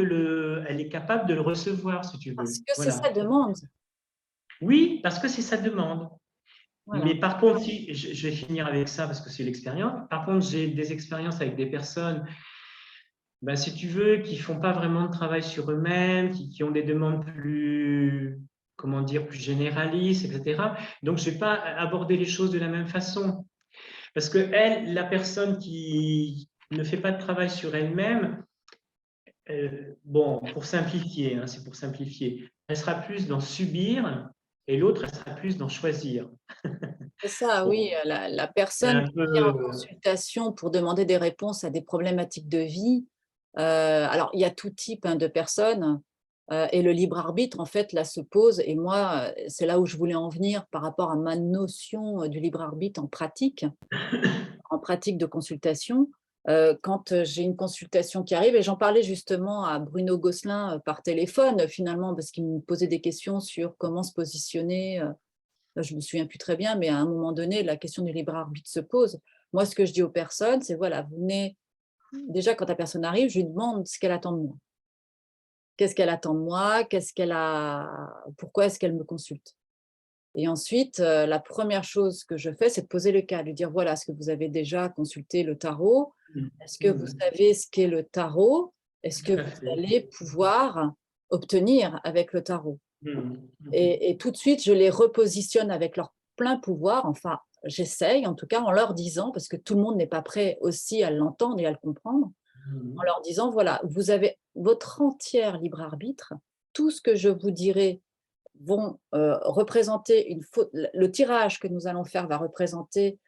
elle est capable de le recevoir, si tu Parce veux. que c'est Voilà. sa demande. Oui, parce que c'est sa demande. Voilà. Mais par contre, si, je vais finir avec ça parce que c'est l'expérience. Par contre, j'ai des expériences avec des personnes, ben, si tu veux, qui font pas vraiment de travail sur eux-mêmes, qui ont des demandes plus, comment dire, plus généralistes, etc. Donc, je vais pas aborder les choses de la même façon. Parce que elle, la personne qui ne fait pas de travail sur elle-même, bon, pour simplifier, hein, c'est pour simplifier, elle sera plus dans subir et l'autre, elle sera plus dans choisir. C'est ça, oui. Bon, La c'est personne un qui vient en peu. consultation pour demander des réponses à des problématiques de vie, alors il y a tout type, hein, de personnes, et le libre arbitre, en fait, là, se pose et moi, c'est là où je voulais en venir par rapport à ma notion, du libre arbitre en pratique de consultation. Quand, j'ai une consultation qui arrive et j'en parlais justement à Bruno Gosselin, par téléphone, finalement, parce qu'il me posait des questions sur comment se positionner, je ne me souviens plus très bien, mais à un moment donné, la question du libre arbitre se pose. Moi, ce que je dis aux personnes, c'est voilà, vous venez, déjà quand la personne arrive, je lui demande ce qu'elle attend de moi. Qu'est-ce qu'elle attend de moi? Pourquoi est-ce qu'elle me consulte? Et ensuite, la première chose que je fais, c'est de poser le cas, lui dire voilà, est-ce que vous avez déjà consulté le tarot? Est-ce que vous savez ce qu'est le tarot? Est-ce que Tout à vous fait. allez pouvoir obtenir avec le tarot? Mhm. Et tout de suite, je les repositionne avec leur plein pouvoir, enfin, j'essaye en tout cas en leur disant, parce que tout le monde n'est pas prêt aussi à l'entendre et à le comprendre, en Mhm. leur disant, voilà, vous avez votre entière libre arbitre, tout ce que je vous dirai vont représenter le tirage que nous allons faire va représenter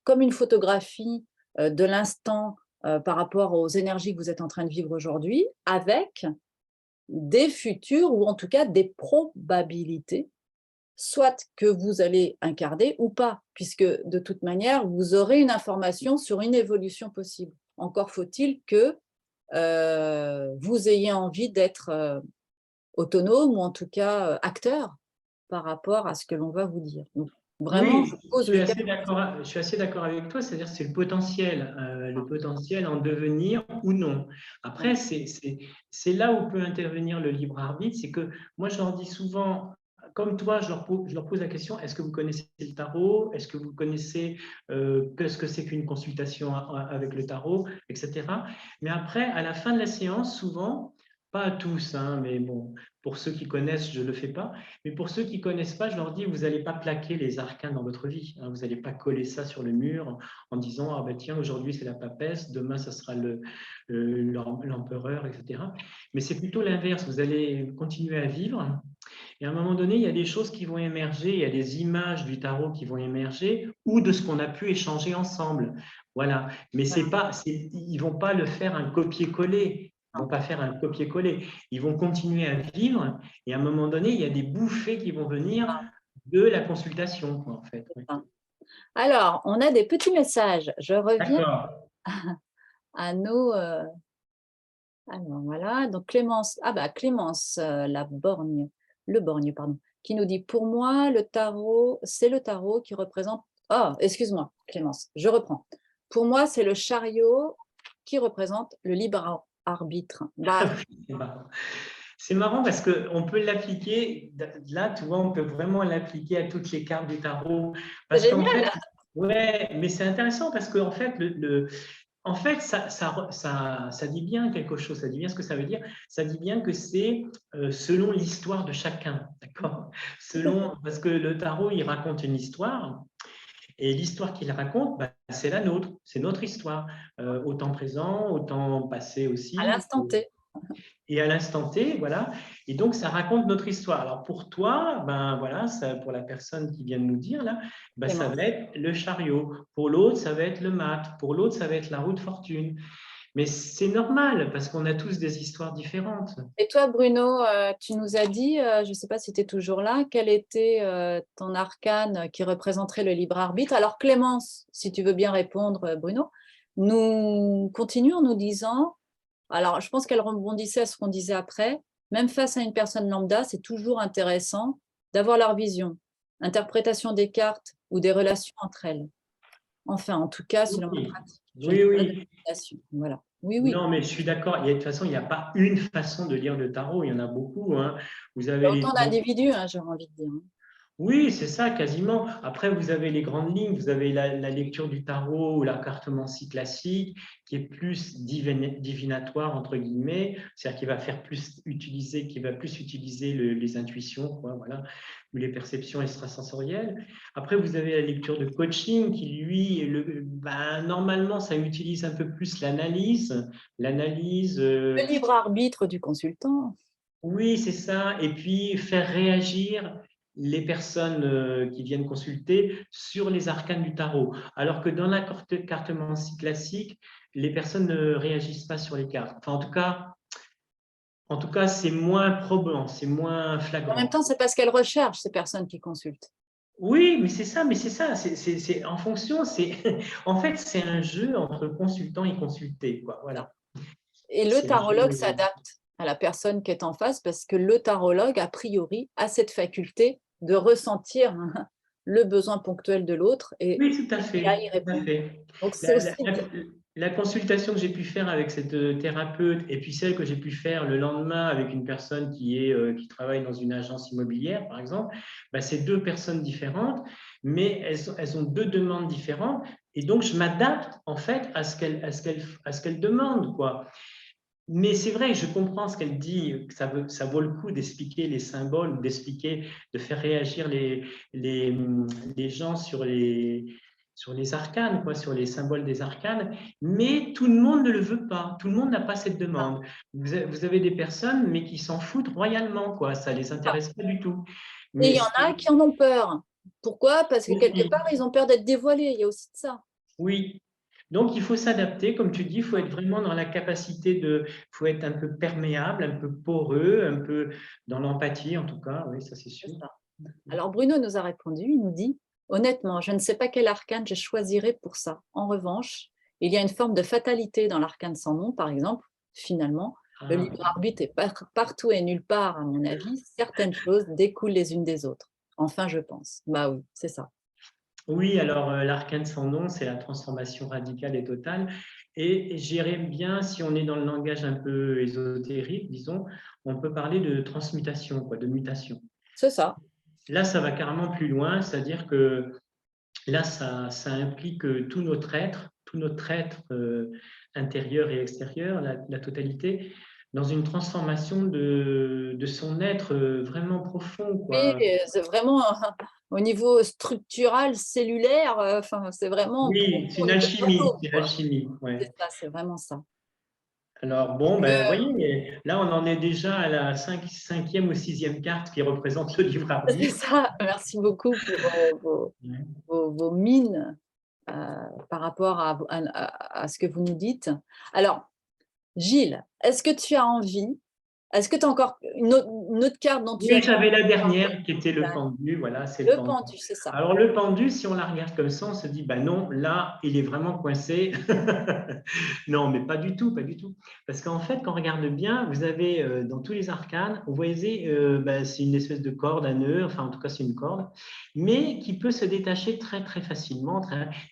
comme une photographie de l'instant par rapport aux énergies que vous êtes en train de vivre aujourd'hui, avec des futurs ou en tout cas des probabilités soit que vous allez incarner ou pas, puisque de toute manière, vous aurez une information sur une évolution possible. Encore faut-il que vous ayez envie d'être autonome ou en tout cas acteur par rapport à ce que l'on va vous dire. Donc, vraiment, je Oui, pose le cas comme ça. je suis assez d'accord avec toi, c'est-à-dire c'est le potentiel en devenir ou non. Après, c'est là où peut intervenir le libre arbitre, c'est que moi je leur dis souvent, comme toi, je leur pose la question, est-ce que vous connaissez le tarot? Est-ce que vous connaissez qu'est-ce que c'est qu'une consultation avec le tarot, etc. Mais après, à la fin de la séance, souvent, pas à tous, hein, mais bon, pour ceux qui connaissent, je ne le fais pas. Mais pour ceux qui ne connaissent pas, je leur dis, vous n'allez pas plaquer les arcanes dans votre vie. Hein, vous n'allez pas coller ça sur le mur en disant, ah ben tiens, aujourd'hui c'est la papesse, demain ça sera l'empereur, etc. Mais c'est plutôt l'inverse. Vous allez continuer à vivre. Et à un moment donné, il y a des choses qui vont émerger, il y a des images du tarot qui vont émerger ou de ce qu'on a pu échanger ensemble. Voilà. Mais ils ne vont pas le faire un copier-coller. Ils ne vont pas faire un copier-coller. Ils vont continuer à vivre et à un moment donné, il y a des bouffées qui vont venir de la consultation, quoi, en fait. Oui. Alors, on a des petits messages. Je reviens D'accord. à nos. Alors voilà, donc Clémence, Clémence, la borgne, le borgne, pardon, qui nous dit pour moi, le tarot, c'est le tarot qui représente. Oh, excuse-moi, Clémence, je reprends. Pour moi, c'est le chariot qui représente le libre arbitre. C'est marrant parce qu'on peut l'appliquer, là, tu vois, on peut vraiment l'appliquer à toutes les cartes du tarot. C'est Parce qu'en fait, génial. ouais, mais c'est intéressant parce qu'en fait, En fait, ça dit bien quelque chose, ça dit bien ce que ça veut dire. Ça dit bien que c'est selon l'histoire de chacun, d'accord? Parce que le tarot, il raconte une histoire, et l'histoire qu'il raconte, bah, c'est la nôtre, c'est notre histoire, au temps présent, au temps passé À aussi. l'instant T. Et à l'instant T, voilà. Et donc, ça raconte notre histoire. Alors, pour toi, ben voilà, ça, pour la personne qui vient de nous dire là, ben, ça Clémence. va être le chariot. Pour l'autre, ça va être le mat. Pour l'autre, ça va être la roue de fortune. Mais c'est normal parce qu'on a tous des histoires différentes. Et toi, Bruno, tu nous as dit, je ne sais pas si tu es toujours là, quel était ton arcane qui représenterait le libre arbitre. Alors, Clémence, si tu veux bien répondre, Bruno, nous continuons en nous disant, alors je pense qu'elle rebondissait à ce qu'on disait après, même face à une personne lambda, c'est toujours intéressant d'avoir leur vision, interprétation des cartes ou des relations entre elles. Enfin, en tout cas, selon ma Oui, pratique, je ne oui, fais pas oui. d'interprétation. Voilà. Oui, oui. Non, mais je suis d'accord. De toute façon, il n'y a pas une façon de lire le tarot. Il y en a beaucoup, hein. Vous Il y a avez autant d'individus, hein, j'aurais envie de dire. Oui, c'est ça, quasiment. Après, vous avez les grandes lignes, vous avez la lecture du tarot ou la cartomancie classique, qui est plus divinatoire, entre guillemets, c'est-à-dire qui va plus utiliser les intuitions, quoi, voilà, ou les perceptions extrasensorielles. Après, vous avez la lecture de coaching, qui, lui, ben, normalement, ça utilise un peu plus l'analyse, Le libre arbitre du consultant. oui, c'est ça. Et puis faire réagir les personnes qui viennent consulter sur les arcanes du tarot. Alors que dans la cartomancie classique, les personnes ne réagissent pas sur les cartes. Enfin, en tout cas, c'est moins probant, c'est moins En même flagrant. temps, c'est parce qu'elles recherchent ces personnes qui consultent. Oui, mais c'est ça, c'est en fonction, en fait, c'est un jeu entre consultant et consulté, quoi. Voilà. Et le C'est un tarologue jeu. s'adapte à la personne qui est en face parce que le tarologue, a priori, a cette faculté de ressentir le besoin ponctuel de l'autre et Oui, tout à à y fait, tout à répondre. fait. Donc, c'est La, aussi… la- la- la consultation que j'ai pu faire avec cette thérapeute et puis celle que j'ai pu faire le lendemain avec une personne qui travaille dans une agence immobilière, par exemple, bah, c'est deux personnes différentes, mais elles ont deux demandes différentes. Et donc, je m'adapte en fait à ce qu'elles demandent, quoi. Mais c'est vrai, je comprends ce qu'elle dit, que ça vaut le coup d'expliquer les symboles, d'expliquer, de faire réagir les, les gens sur les arcanes, quoi, sur les symboles des arcanes, mais tout le monde ne le veut pas, tout le monde n'a pas cette demande. Vous avez des personnes, mais qui s'en foutent royalement, quoi, ça ne les intéresse pas du tout. Et il Mais y en a qui en ont peur. Pourquoi? Parce que quelque part, ils ont peur d'être dévoilés. Il y a aussi de ça. oui, donc il faut s'adapter, comme tu dis, il faut être vraiment dans la capacité faut être un peu perméable, un peu poreux, un peu dans l'empathie en tout cas, oui, ça c'est C'est sûr. ça. Alors, Bruno nous a répondu, il nous dit, honnêtement, je ne sais pas quel arcane je choisirais pour ça. En revanche, il y a une forme de fatalité dans l'arcane sans nom, par exemple. Finalement, le Ah, libre arbitre est partout et nulle part, à mon avis. Certaines choses découlent les unes des autres. Enfin, je pense. Bah oui, c'est ça. oui, alors l'arcane sans nom, c'est la transformation radicale et totale. Et j'irais bien, si on est dans le langage un peu ésotérique, disons, on peut parler de transmutation, quoi, de mutation. C'est ça. Là, ça va carrément plus loin, c'est-à-dire que là, ça implique tout notre être intérieur et extérieur, la totalité, dans une transformation de son être vraiment profond, Oui, quoi. c'est vraiment au niveau structural, cellulaire, enfin, c'est vraiment Oui, profond au niveau de l'atome, c'est une quoi. alchimie, C'est ouais. ça, c'est vraiment ça. Alors bon, ben, voyez, là on en est déjà à la cinquième ou sixième carte qui représente le livre C'est arbitre. ça. Merci beaucoup pour vos mines par rapport à ce que vous nous dites. Alors, Gilles, est-ce que tu as envie, est-ce que tu as encore une autre carte dont tu Oui, aimerais j'avais la parler? dernière qui était le pendu, voilà, c'est le Le pendu. pendu, c'est ça. Alors le pendu, si on la regarde comme ça, on se dit, ben non, là, il est vraiment coincé. Non, mais pas du tout, pas du tout. Parce qu'en fait, quand on regarde bien, vous avez dans tous les arcanes, vous voyez, ben, c'est une espèce de corde, un nœud, enfin en tout cas c'est une corde, mais qui peut se détacher très très facilement.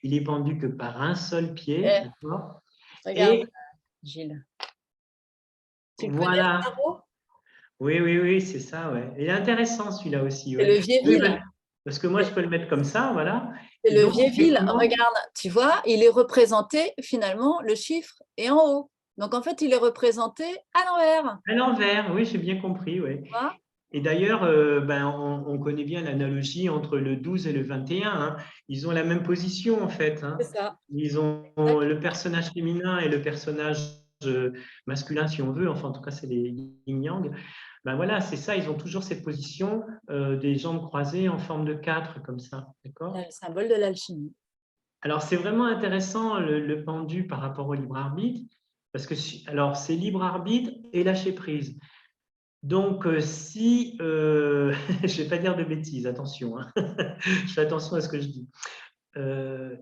Il est pendu que par un seul pied, Eh, d'accord? regarde, Et Gilles. Tu le connais, ce voilà. tarot? Oui, oui, oui, c'est ça, ouais. Il est intéressant celui-là aussi, C'est ouais. le Oui, ben, Vieux-Ville. Parce que moi, je peux le mettre comme ça, voilà. Le Et donc, levier-ville, effectivement, regarde, tu vois, il est représenté, finalement, le chiffre est en haut. Donc, en fait, il est représenté à l'envers, à l'envers, oui, j'ai bien compris, oui. tu vois. Et d'ailleurs, ben, on connaît bien l'analogie entre le 12 et le 21, hein. Ils ont la même position, en fait, C'est hein. ça, Ils ont le exactement. personnage féminin et le personnage masculin, si on veut, enfin, en tout cas, c'est les yin-yang. Ben voilà, c'est ça, ils ont toujours cette position des jambes croisées en forme de 4, comme ça, d'accord? Le symbole de l'alchimie. Alors, c'est vraiment intéressant le pendu par rapport au libre arbitre, parce que alors c'est libre arbitre et lâcher prise. Donc, si, je ne vais pas dire de bêtises, attention, hein. Je fais attention à ce que je dis.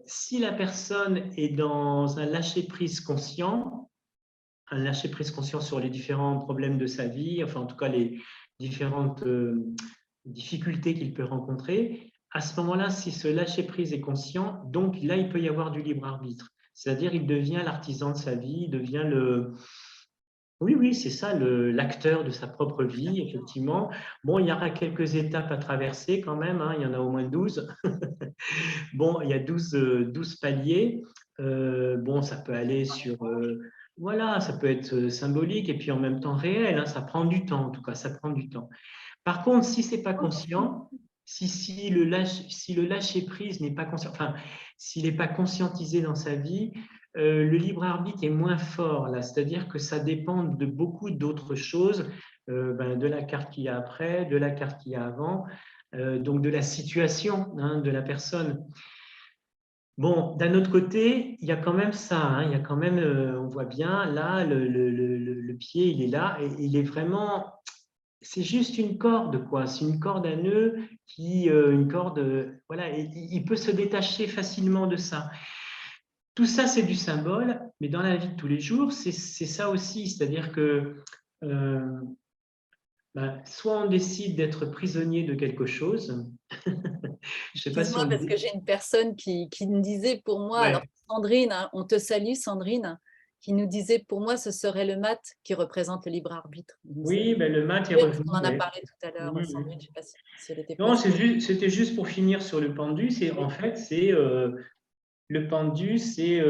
Si la personne est dans un lâcher-prise conscient, un lâcher-prise conscient sur les différents problèmes de sa vie, enfin en tout cas les différentes difficultés qu'il peut rencontrer, à ce moment-là, si ce lâcher-prise est conscient, donc là, il peut y avoir du libre arbitre. C'est-à-dire, il devient l'artisan de sa vie, il devient le, oui, oui, c'est ça, l'acteur de sa propre vie, effectivement. Bon, il y aura quelques étapes à traverser quand même, hein, il y en a au moins 12. Bon, il y a 12 paliers. Bon, ça peut aller sur, voilà, ça peut être symbolique et puis en même temps réel, hein, ça prend du temps, en tout cas, ça prend du temps. Par contre, si c'est pas conscient, si le lâcher prise n'est pas conscient, enfin, s'il n'est pas conscientisé dans sa vie, le libre arbitre est moins fort là. C'est-à-dire que ça dépend de beaucoup d'autres choses, ben, de la carte qu'il y a après, de la carte qu'il y a avant, donc de la situation, hein, de la personne. Bon, d'un autre côté, il y a quand même ça, hein, il y a quand même, on voit bien là, le pied, il est là, et il est vraiment, c'est juste une corde, quoi. C'est une corde à nœud qui, une corde, voilà, il peut se détacher facilement de ça. Tout ça, c'est du symbole, mais dans la vie de tous les jours, c'est ça aussi. C'est-à-dire que euh, ben, soit on décide d'être prisonnier de quelque chose. Je ne sais pas si Excuse-moi, on parce que dit. j'ai une personne qui me disait pour moi, alors Ouais. Sandrine, hein, on te salue Sandrine, qui nous disait pour moi ce serait le mat qui représente le libre arbitre. Donc, Oui, ben, le mat est parce qu'on revenu. en a Ouais. parlé tout à l'heure, Oui, oui. Sandrine, je ne sais pas si elle était Non, présente. c'était juste pour finir sur le pendu. C'est en fait, c'est le pendu, c'est,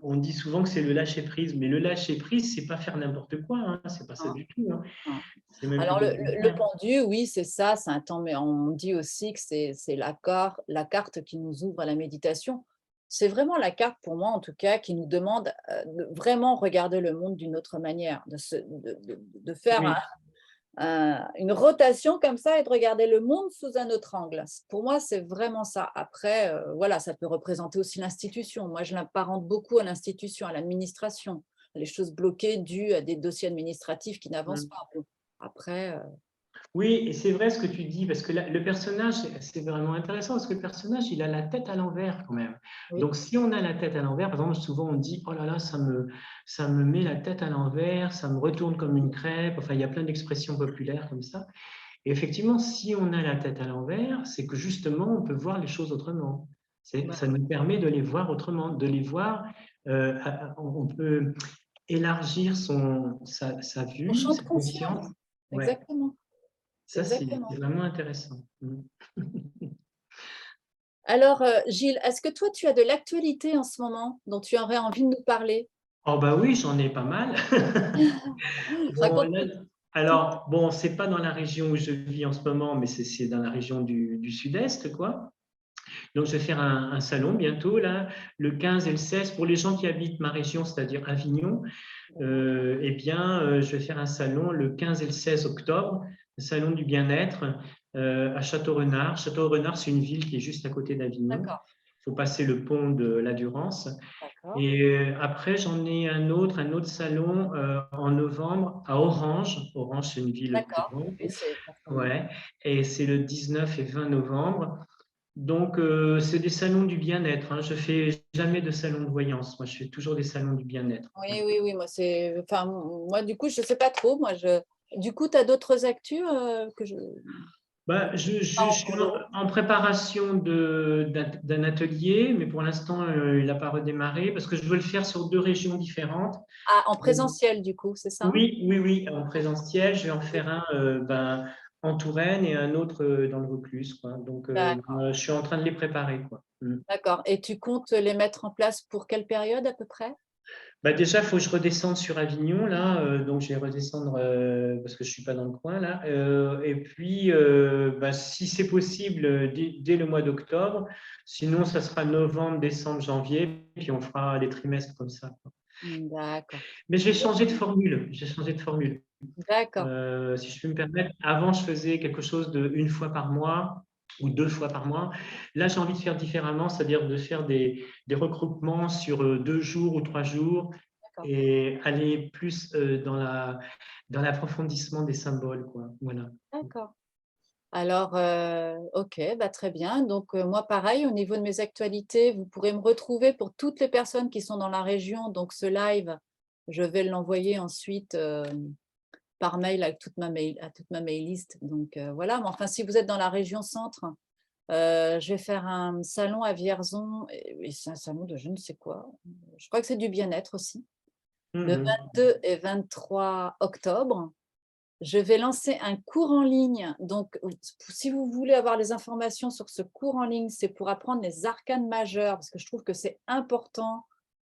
on dit souvent que c'est le lâcher prise, mais le lâcher prise, c'est pas faire n'importe quoi, hein, c'est pas ça Hein, du tout, hein. hein. C'est même Alors, plutôt le le contraire. pendu, oui, c'est ça, c'est un temps, mais on dit aussi que c'est la carte qui nous ouvre à la méditation. C'est vraiment la carte, pour moi en tout cas, qui nous demande de vraiment regarder le monde d'une autre manière, de faire Oui, une rotation comme ça et de regarder le monde sous un autre angle. Pour moi, c'est vraiment ça. Après, voilà, ça peut représenter aussi l'institution. Moi, je l'apparente beaucoup à l'institution, à l'administration. Les choses bloquées dues à des dossiers administratifs qui n'avancent mm. pas. Bon, après, Oui, et c'est vrai ce que tu dis, parce que le personnage, c'est vraiment intéressant, parce que le personnage, il a la tête à l'envers quand même. oui. Donc, si on a la tête à l'envers, par exemple, souvent on dit, oh là là, ça me met la tête à l'envers, ça me retourne comme une crêpe. Enfin, il y a plein d'expressions populaires comme ça. Et effectivement, si on a la tête à l'envers, c'est que justement, on peut voir les choses autrement. Voilà. Ça nous permet de les voir autrement, de les voir. On peut élargir sa On vue, sa chante conscience. conscience. Ouais, Exactement. ça, c'est Exactement. vraiment intéressant. Alors, Gilles, est-ce que toi, tu as de l'actualité en ce moment dont tu aurais envie de nous parler? Oh bah oui, j'en ai pas mal. Bon, Raconte-moi là, tout. alors, bon, c'est pas dans la région où je vis en ce moment, mais c'est dans la région du sud-est, quoi. Donc, je vais faire un salon bientôt, là, le 15 et le 16. Pour les gens qui habitent ma région, c'est-à-dire Avignon, D'accord. eh bien, je vais faire un salon le 15 et le 16 octobre, le salon du bien-être à Château-Renard. Château-Renard, c'est une ville qui est juste à côté d'Avignon. D'accord. Il faut passer le pont de la Durance. D'accord. Et après, j'en ai un autre salon en novembre à Orange. Orange, c'est une ville très D'accord. grande. Oui, c'est pas très loin. Ouais. Et c'est le 19 et 20 novembre. Donc, c'est des salons du bien-être, hein. Je fais jamais de salon de voyance. Moi, je fais toujours des salons du bien-être. Oui, oui, oui, moi, enfin, moi, du coup, je ne sais pas trop. Du coup, tu as d'autres actus que je Bah, pas je en suis cours de route? en préparation d'un atelier, mais pour l'instant, il n'a pas redémarré parce que je veux le faire sur deux régions différentes. Ah, en présentiel, du coup, c'est ça? Oui, oui, oui, en présentiel. Je vais en Oui. faire un ben, en Touraine et un autre dans le Vaucluse, quoi. Donc, D'accord, je suis en train de les préparer, quoi. d'accord. Et tu comptes les mettre en place pour quelle période à peu près? Bah déjà, il faut que je redescende sur Avignon, là. Donc, je vais redescendre parce que je suis pas dans le coin, là. Et puis, bah, si c'est possible, dès le mois d'octobre. Sinon, ça sera novembre, décembre, janvier. Puis, on fera des trimestres comme ça, quoi. D'accord, Mais j'ai changé de formule. J'ai changé de formule. d'accord, Si je peux me permettre, avant, je faisais quelque chose de une fois par mois ou 2 fois par mois. Là, j'ai envie de faire différemment, c'est-à-dire de faire des regroupements sur 2 jours ou 3 jours d'accord, et aller plus dans l'approfondissement des symboles, quoi. Voilà. d'accord. Alors, OK, bah, très bien. Donc, moi, pareil, au niveau de mes actualités, vous pourrez me retrouver pour toutes les personnes qui sont dans la région. Donc, ce live, je vais l'envoyer ensuite par mail à toute ma mail list. Donc, voilà. Mais enfin, si vous êtes dans la région centre, je vais faire un salon à Vierzon. Et c'est un salon de je ne sais quoi. Je crois que c'est du bien-être aussi. Le Mhm. 22 et 23 octobre. Je vais lancer un cours en ligne. Donc, si vous voulez avoir les informations sur ce cours en ligne, c'est pour apprendre les arcanes majeurs, parce que je trouve que c'est important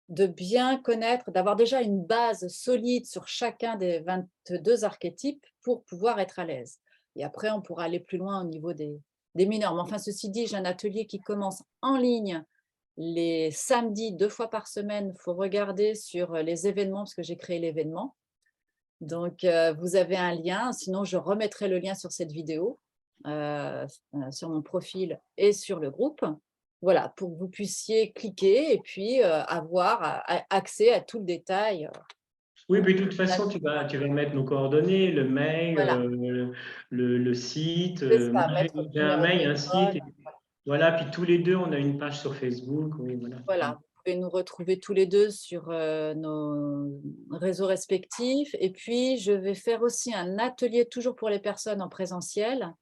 de bien connaître, d'avoir déjà une base solide sur chacun des 22 archétypes pour pouvoir être à l'aise. Et après, on pourra aller plus loin au niveau des mineurs. Mais enfin, ceci dit, j'ai un atelier qui commence en ligne les samedis, 2 fois par semaine. Il faut regarder sur les événements, parce que j'ai créé l'événement. Donc, vous avez un lien, sinon je remettrai le lien sur cette vidéo, sur mon profil et sur le groupe. Voilà, pour que vous puissiez cliquer et puis, avoir accès à tout le détail, Oui, puis de toute de la façon, tu vas mettre nos coordonnées, le mail, voilà, le site. c'est Moi, ça, mettre votre j'ai un numéro de mail, un site. téléphone, Et voilà, puis tous les deux, on a une page sur Facebook. Oui, voilà. voilà. Vous pouvez nous retrouver tous les 2 sur, nos réseaux respectifs et puis je vais faire aussi un atelier toujours pour les personnes en présentiel,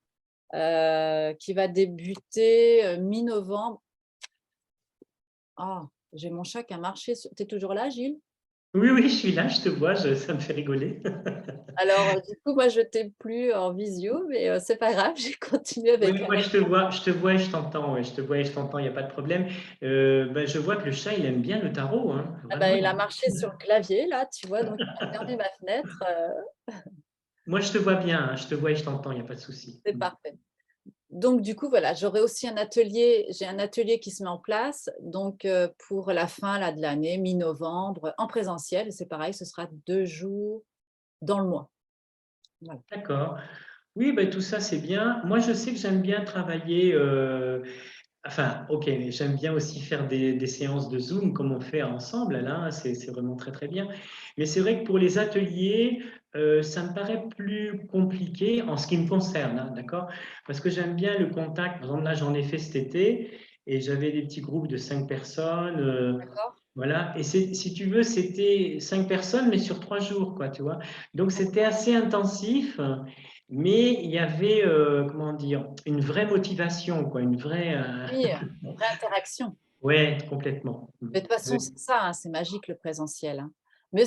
qui va débuter, mi-novembre. Ah, j'ai mon chat qui a marché sur tu es toujours là, Gilles? Oui, oui, je suis là, je te vois, ça me fait rigoler. Alors, du coup, moi, je t'ai plus en visio, mais c'est pas grave, j'ai continué Oui, avec moi avec je te vois et je t'entends, ouais, je te vois et je t'entends, il n'y a pas de problème. Ben, je vois que le chat, il aime bien le tarot, hein, ah vraiment. bah, il a marché sur le clavier là, tu vois? Donc il a fermé ma fenêtre, Moi, je te vois bien, hein, je te vois et je t'entends, il n'y a pas de souci. c'est parfait. Donc du coup, voilà, j'aurai aussi un atelier j'ai un atelier qui se met en place, donc pour la fin là de l'année, mi-novembre, en présentiel. C'est pareil, ce sera 2 jours dans le mois. Voilà. D'accord. Oui, ben, tout ça, c'est bien. Moi, je sais que j'aime bien travailler. Enfin, ok, mais j'aime bien aussi faire des séances de Zoom comme on fait ensemble, là, c'est vraiment très très bien. Mais c'est vrai que pour les ateliers, ça me paraît plus compliqué en ce qui me concerne, hein, d'accord? Parce que j'aime bien le contact. Par exemple, là, j'en ai fait cet été et j'avais des petits groupes de 5 personnes. D'accord? Voilà, et si tu veux, c'était 5 personnes, mais sur 3 jours, quoi, tu vois. Donc, c'était D'accord. assez intensif, mais il y avait, comment dire, une vraie motivation, quoi, une vraie. Oui, vraie interaction. Ouais, complètement. Mais de toute façon, Oui, c'est ça, hein, c'est magique le présentiel, hein. Mais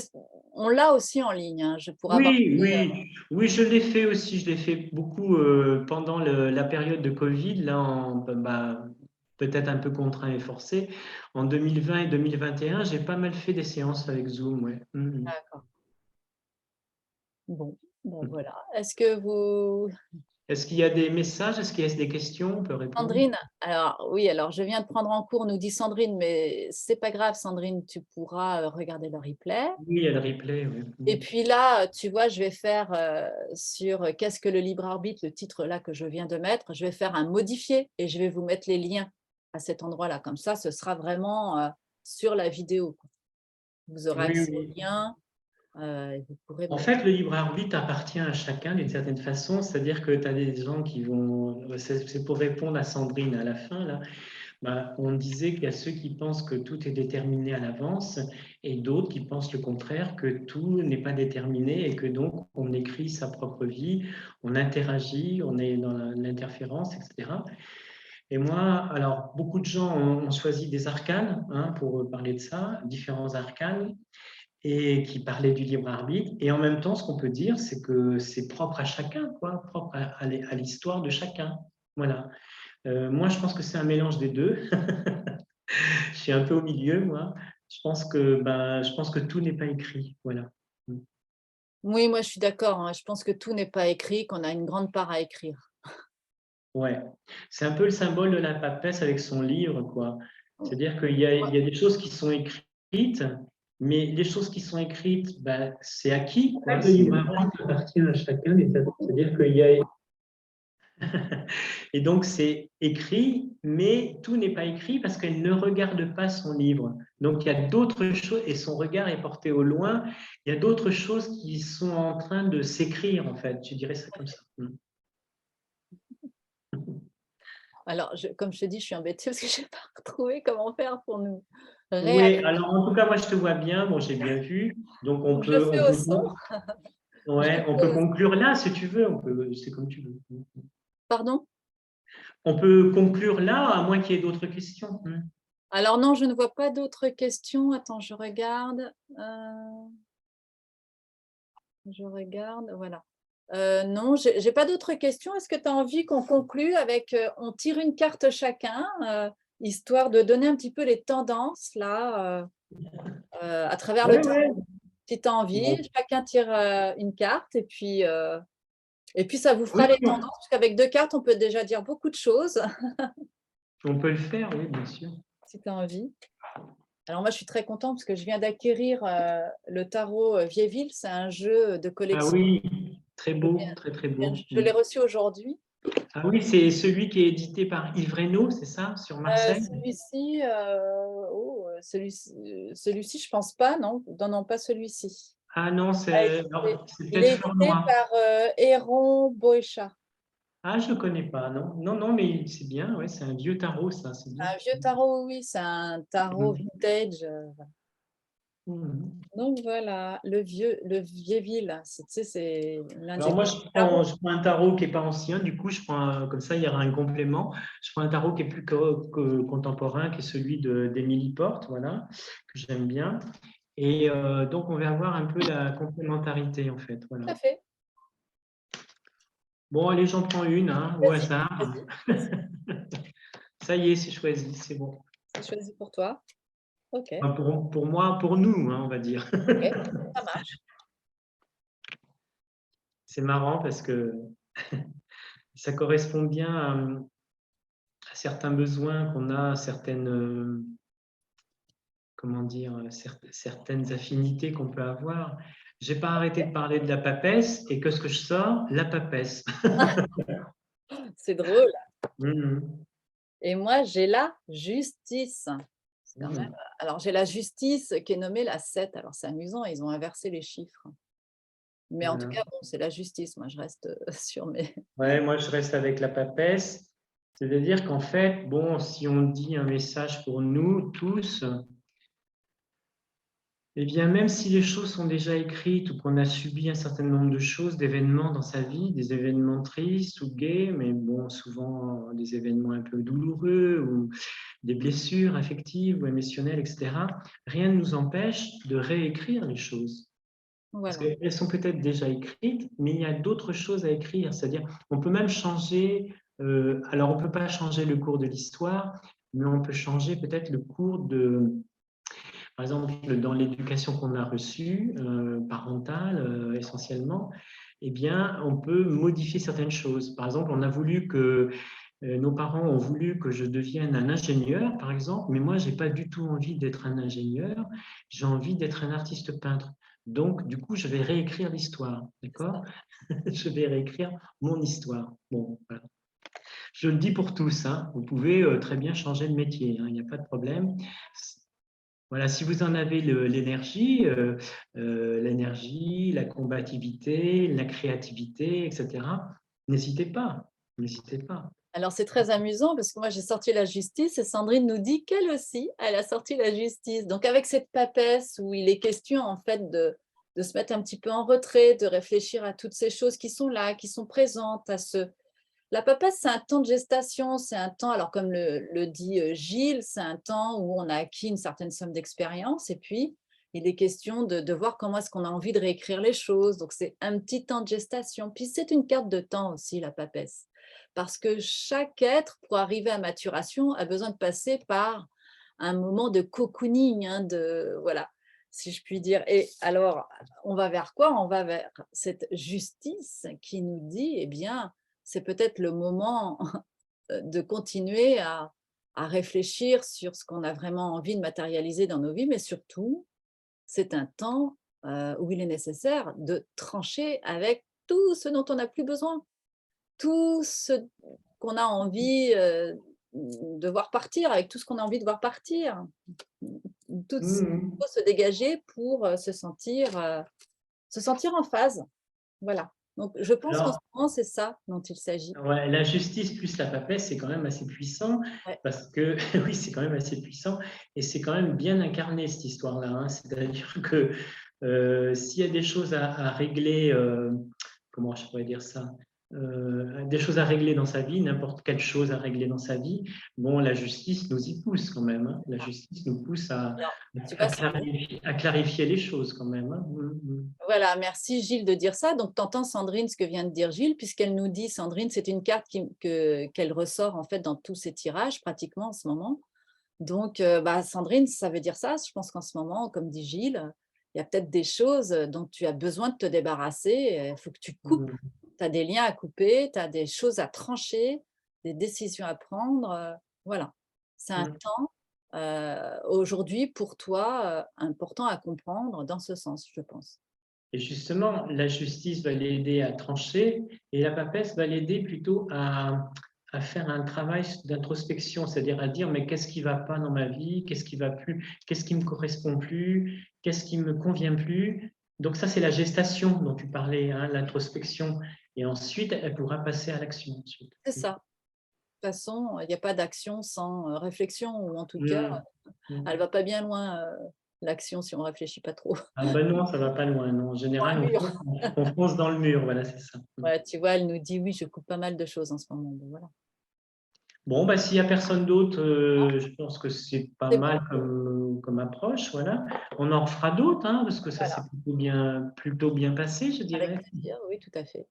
on l'a aussi en ligne, hein, pour avoir oui, fait, oui, oui, je l'ai fait aussi. Je l'ai fait beaucoup pendant la période de Covid, là, bah, peut-être un peu contraint et forcé. En 2020 et 2021, j'ai pas mal fait des séances avec Zoom, ouais. d'accord. Bon, ben voilà. Est-ce que vous Est-ce qu'il y a des messages? Est-ce qu'il y a des questions? On peut répondre. Sandrine, alors oui, alors je viens de prendre en cours, nous dit Sandrine, mais c'est pas grave Sandrine, tu pourras, regarder le replay. Oui, il y a le replay, oui. Et puis là, tu vois, je vais faire, sur, «Qu'est-ce que le libre arbitre?» le titre là que je viens de mettre, je vais faire un modifié et je vais vous mettre les liens à cet endroit-là. Comme ça, ce sera vraiment, sur la vidéo, quoi. Vous aurez Oui, accès aux oui. liens, et vous pourrez En me fait, le libre arbitre appartient à chacun d'une certaine façon, c'est-à-dire que tu as des gens qui vont, c'est pour répondre à Sandrine à la fin, là. Bah, on disait qu'il y a ceux qui pensent que tout est déterminé à l'avance et d'autres qui pensent le contraire, que tout n'est pas déterminé et que donc on écrit sa propre vie, on interagit, on est dans l'interférence, etc. Et moi, alors, beaucoup de gens ont choisi des arcanes, hein, pour parler de ça, différents arcanes. et qui parlait du libre arbitre. Et en même temps, ce qu'on peut dire, c'est que c'est propre à chacun, quoi, propre à l'histoire de chacun. Voilà. Moi, je pense que c'est un mélange des deux. Je suis un peu au milieu, moi. Je pense que tout n'est pas écrit. Voilà. Oui, moi je suis d'accord, hein. Je pense que tout n'est pas écrit, qu'on a une grande part à écrire. Ouais. C'est un peu le symbole de la papesse avec son livre, quoi. Ouais. C'est-à-dire qu'il y a des choses qui sont écrites, mais les choses qui sont écrites, ben, c'est acquis, quoi. Le livre appartient à chacun. C'est-à-dire qu'il y a et donc, c'est écrit, mais tout n'est pas écrit parce qu'elle ne regarde pas son livre. Donc, il y a d'autres choses, et son regard est porté au loin, il y a d'autres choses qui sont en train de s'écrire, en fait. Je dirais ça comme ça. Alors, comme je te dis, je suis embêtée parce que je n'ai pas retrouvé comment faire pour nous Oui, réactiver. alors en tout cas, moi, je te vois bien. Bon, j'ai bien vu. Donc, Donc, je fais au son. Je ouais, on fais peut au- conclure là, si tu veux. C'est comme tu veux. Pardon? On peut conclure là, à moins qu'il y ait d'autres questions. Alors non, je ne vois pas d'autres questions. Attends, je regarde. Je regarde, voilà. Non, j'ai pas d'autres questions. Est-ce que tu as envie qu'on conclue avec, on tire une carte chacun, histoire de donner un petit peu les tendances là, à travers le Oui, tarot? oui. Si tu as envie, Bon. chacun tire une carte et puis ça vous Oui, fera les oui, tendances, parce qu'avec 2 cartes, on peut déjà dire beaucoup de choses, on peut le faire, oui, bien sûr. si tu as envie. Alors moi, je suis très contente parce que je viens d'acquérir le tarot Viéville. C'est un jeu de Ah collection. oui, très Je beau, très, très beau. je l'ai reçu aujourd'hui. Ah oui, c'est celui qui est édité par Yves Reynaud, c'est ça, sur Marseille? Celui-ci, celui-ci, je pense pas, non, non, non, pas celui-ci. Ah non, c'est Il peut-être est édité Flornois. par Héron Boechat. Ah, je ne connais pas, non. Non, non, mais c'est bien, ouais, c'est un vieux tarot, ça, c'est bien. Un vieux tarot, oui, c'est un tarot Mhm. vintage. Mhm. Donc voilà, le Viéville, tu sais, c'est l'un des Alors moi, premiers tarots. je prends un tarot qui n'est pas ancien, du coup, je prends comme ça, il y aura un complément. Je prends un tarot qui est plus contemporain, qui est celui d'Émilie Porte, voilà, que j'aime bien. Et donc, on va avoir un peu la complémentarité, en fait, Tout à voilà. fait. Bon, allez, j'en prends une, hein, au Vas-y, hasard. vas-y, vas-y. Ça y est, c'est choisi, c'est bon. C'est choisi pour toi. Ok, Enfin, pour moi, pour nous, hein, on va dire. ok, ça marche. C'est marrant parce que ça correspond bien à certains besoins qu'on a, certaines, comment dire, certaines affinités qu'on peut avoir. J'ai pas arrêté de parler de la papesse et que ce que je sors, la papesse. C'est drôle. Mhm. Et moi, j'ai la justice. C'est quand même. Mhm. Alors, j'ai la justice qui est nommée la 7. Alors, c'est amusant, ils ont inversé les chiffres. Mais en tout Voilà. cas, bon, c'est la justice. Moi, je reste sur mes. Ouais, moi, je reste avec la papesse. C'est-à-dire qu'en fait, bon, si on dit un message pour nous tous, eh bien, même si les choses sont déjà écrites ou qu'on a subi un certain nombre de choses, d'événements dans sa vie, des événements tristes ou gais, mais bon, souvent des événements un peu douloureux ou des blessures affectives ou émotionnelles, etc., rien ne nous empêche de réécrire les choses. Parce Voilà. qu'elles sont peut-être déjà écrites, mais il y a d'autres choses à écrire. C'est-à-dire, on peut même changer, alors on ne peut pas changer le cours de l'histoire, mais on peut changer peut-être le cours de, par exemple, dans l'éducation qu'on a reçue, parentale essentiellement, eh bien, on peut modifier certaines choses. Par exemple, on a voulu que nos parents ont voulu que je devienne un ingénieur, par exemple, mais moi, je n'ai pas du tout envie d'être un ingénieur, j'ai envie d'être un artiste peintre. Donc, du coup, je vais réécrire l'histoire, C'est ça. d'accord? Je vais réécrire mon histoire. Bon, voilà. Je le dis pour tous, hein. Vous pouvez très bien changer de métier, hein, il n'y a pas de problème. Voilà, si vous en avez l'énergie, la combativité, la créativité, etc., n'hésitez pas, n'hésitez pas. Alors, c'est très amusant parce que moi, j'ai sorti la justice et Sandrine nous dit qu'elle aussi, elle a sorti la justice. Donc, avec cette papesse où il est question, en fait, de se mettre un petit peu en retrait, de réfléchir à toutes ces choses qui sont là, qui sont présentes, à ce. La papesse, c'est un temps de gestation, c'est un temps, alors comme le dit Gilles, c'est un temps où on a acquis une certaine somme d'expérience et puis Il est question de voir comment est-ce qu'on a envie de réécrire les choses. Donc, c'est un petit temps de gestation. Puis, c'est une carte de temps aussi, la papesse. Parce que chaque être, pour arriver à maturation, a besoin de passer par un moment de cocooning, hein, voilà, si je puis dire. Et alors, on va vers quoi? On va vers cette justice qui nous dit, eh bien, c'est peut-être le moment de continuer à réfléchir sur ce qu'on a vraiment envie de matérialiser dans nos vies, mais surtout, c'est un temps où il est nécessaire de trancher avec tout ce dont on n'a plus besoin, tout ce qu'on a envie de voir partir, avec tout ce qu'on a envie de voir partir. Tout ce qu'il Mhm. faut se dégager pour se sentir en phase. Voilà. Donc, je pense qu'en ce Alors, moment, c'est ça dont il s'agit. ouais, la justice plus la papesse, c'est quand même assez puissant Ouais, parce que, oui, c'est quand même assez puissant et c'est quand même bien incarné cette histoire-là, hein. C'est-à-dire que s'il y a des choses à régler, comment je pourrais dire ça, des choses à régler dans sa vie, n'importe quelle chose à régler dans sa vie, bon, la justice nous y pousse quand même, hein. La justice nous pousse alors, tu vois, Sandrine, à clarifier les choses quand même, hein. voilà, merci Gilles de dire ça. Donc, tu entends Sandrine, ce que vient de dire Gilles, puisqu'elle nous dit, Sandrine, c'est une carte qu'elle ressort en fait dans tous ses tirages pratiquement en ce moment. Donc, bah, Sandrine, ça veut dire ça. Je pense qu'en ce moment, comme dit Gilles, il y a peut-être des choses dont tu as besoin de te débarrasser. Il faut que tu coupes. Mhm. Tu as des liens à couper, tu as des choses à trancher, des décisions à prendre. Voilà. C'est un Mhm. temps aujourd'hui pour toi important à comprendre dans ce sens, je pense. Et justement, la justice va l'aider à trancher et la papesse va l'aider plutôt à faire un travail d'introspection, c'est-à-dire à dire mais qu'est-ce qui ne va pas dans ma vie, qu'est-ce qui va plus, qu'est-ce qui me correspond plus, qu'est-ce qui me convient plus. Donc ça, c'est la gestation dont tu parlais, hein, l'introspection. Et ensuite, elle pourra passer à l'action ensuite. C'est ça. De toute façon, il n'y a pas d'action sans réflexion, ou en tout cas, Mm. elle Mm. ne va pas bien loin, l'action, si on ne réfléchit pas trop. Ah ben non, ça va pas loin. Non. En Dans un général, mur. on fonce dans le mur, voilà, c'est ça. Ouais, tu vois, elle nous dit oui, je coupe pas mal de choses en ce moment. Donc voilà. Bon, bah, s'il n'y a personne d'autre, je pense que c'est pas C'est bon, mal comme approche. Voilà. On en fera d'autres, hein, parce que ça s'est voilà. plutôt bien passé, je Avec dirais. plaisir, oui, tout à fait.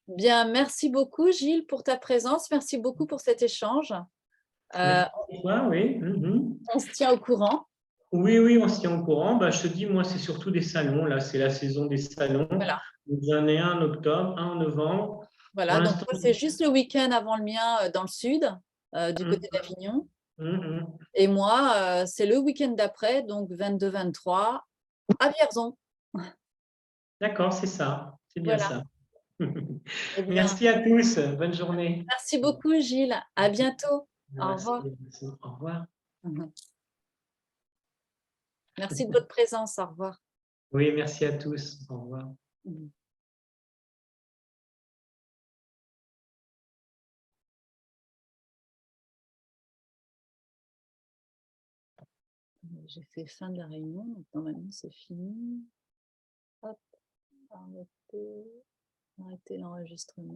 Bien, merci beaucoup Gilles pour ta présence. Merci beaucoup pour cet échange. Euh, Merci à toi, oui. Mhm. on se tient au courant. Oui, oui, on se tient au courant. Bah, je te dis, moi, c'est surtout des salons. Là, c'est la saison des salons. Voilà. J'en ai un en octobre, un en novembre. Pour Voilà. Donc, l'instant, moi, c'est juste le week-end avant le mien dans le sud, du mhm, côté d'Avignon. mhm. Et moi, c'est le week-end d'après, donc 22-23, à Vierzon. D'accord, c'est ça. C'est bien Voilà. ça. Eh bien, Merci à tous. Bonne journée. merci beaucoup Gilles. À bientôt. Au Merci, revoir. merci. Au revoir. Merci de votre présence. Au revoir. Oui, merci à tous. Au revoir. J'ai fait fin de la réunion, donc normalement c'est fini. Hop, arrêter l'enregistrement.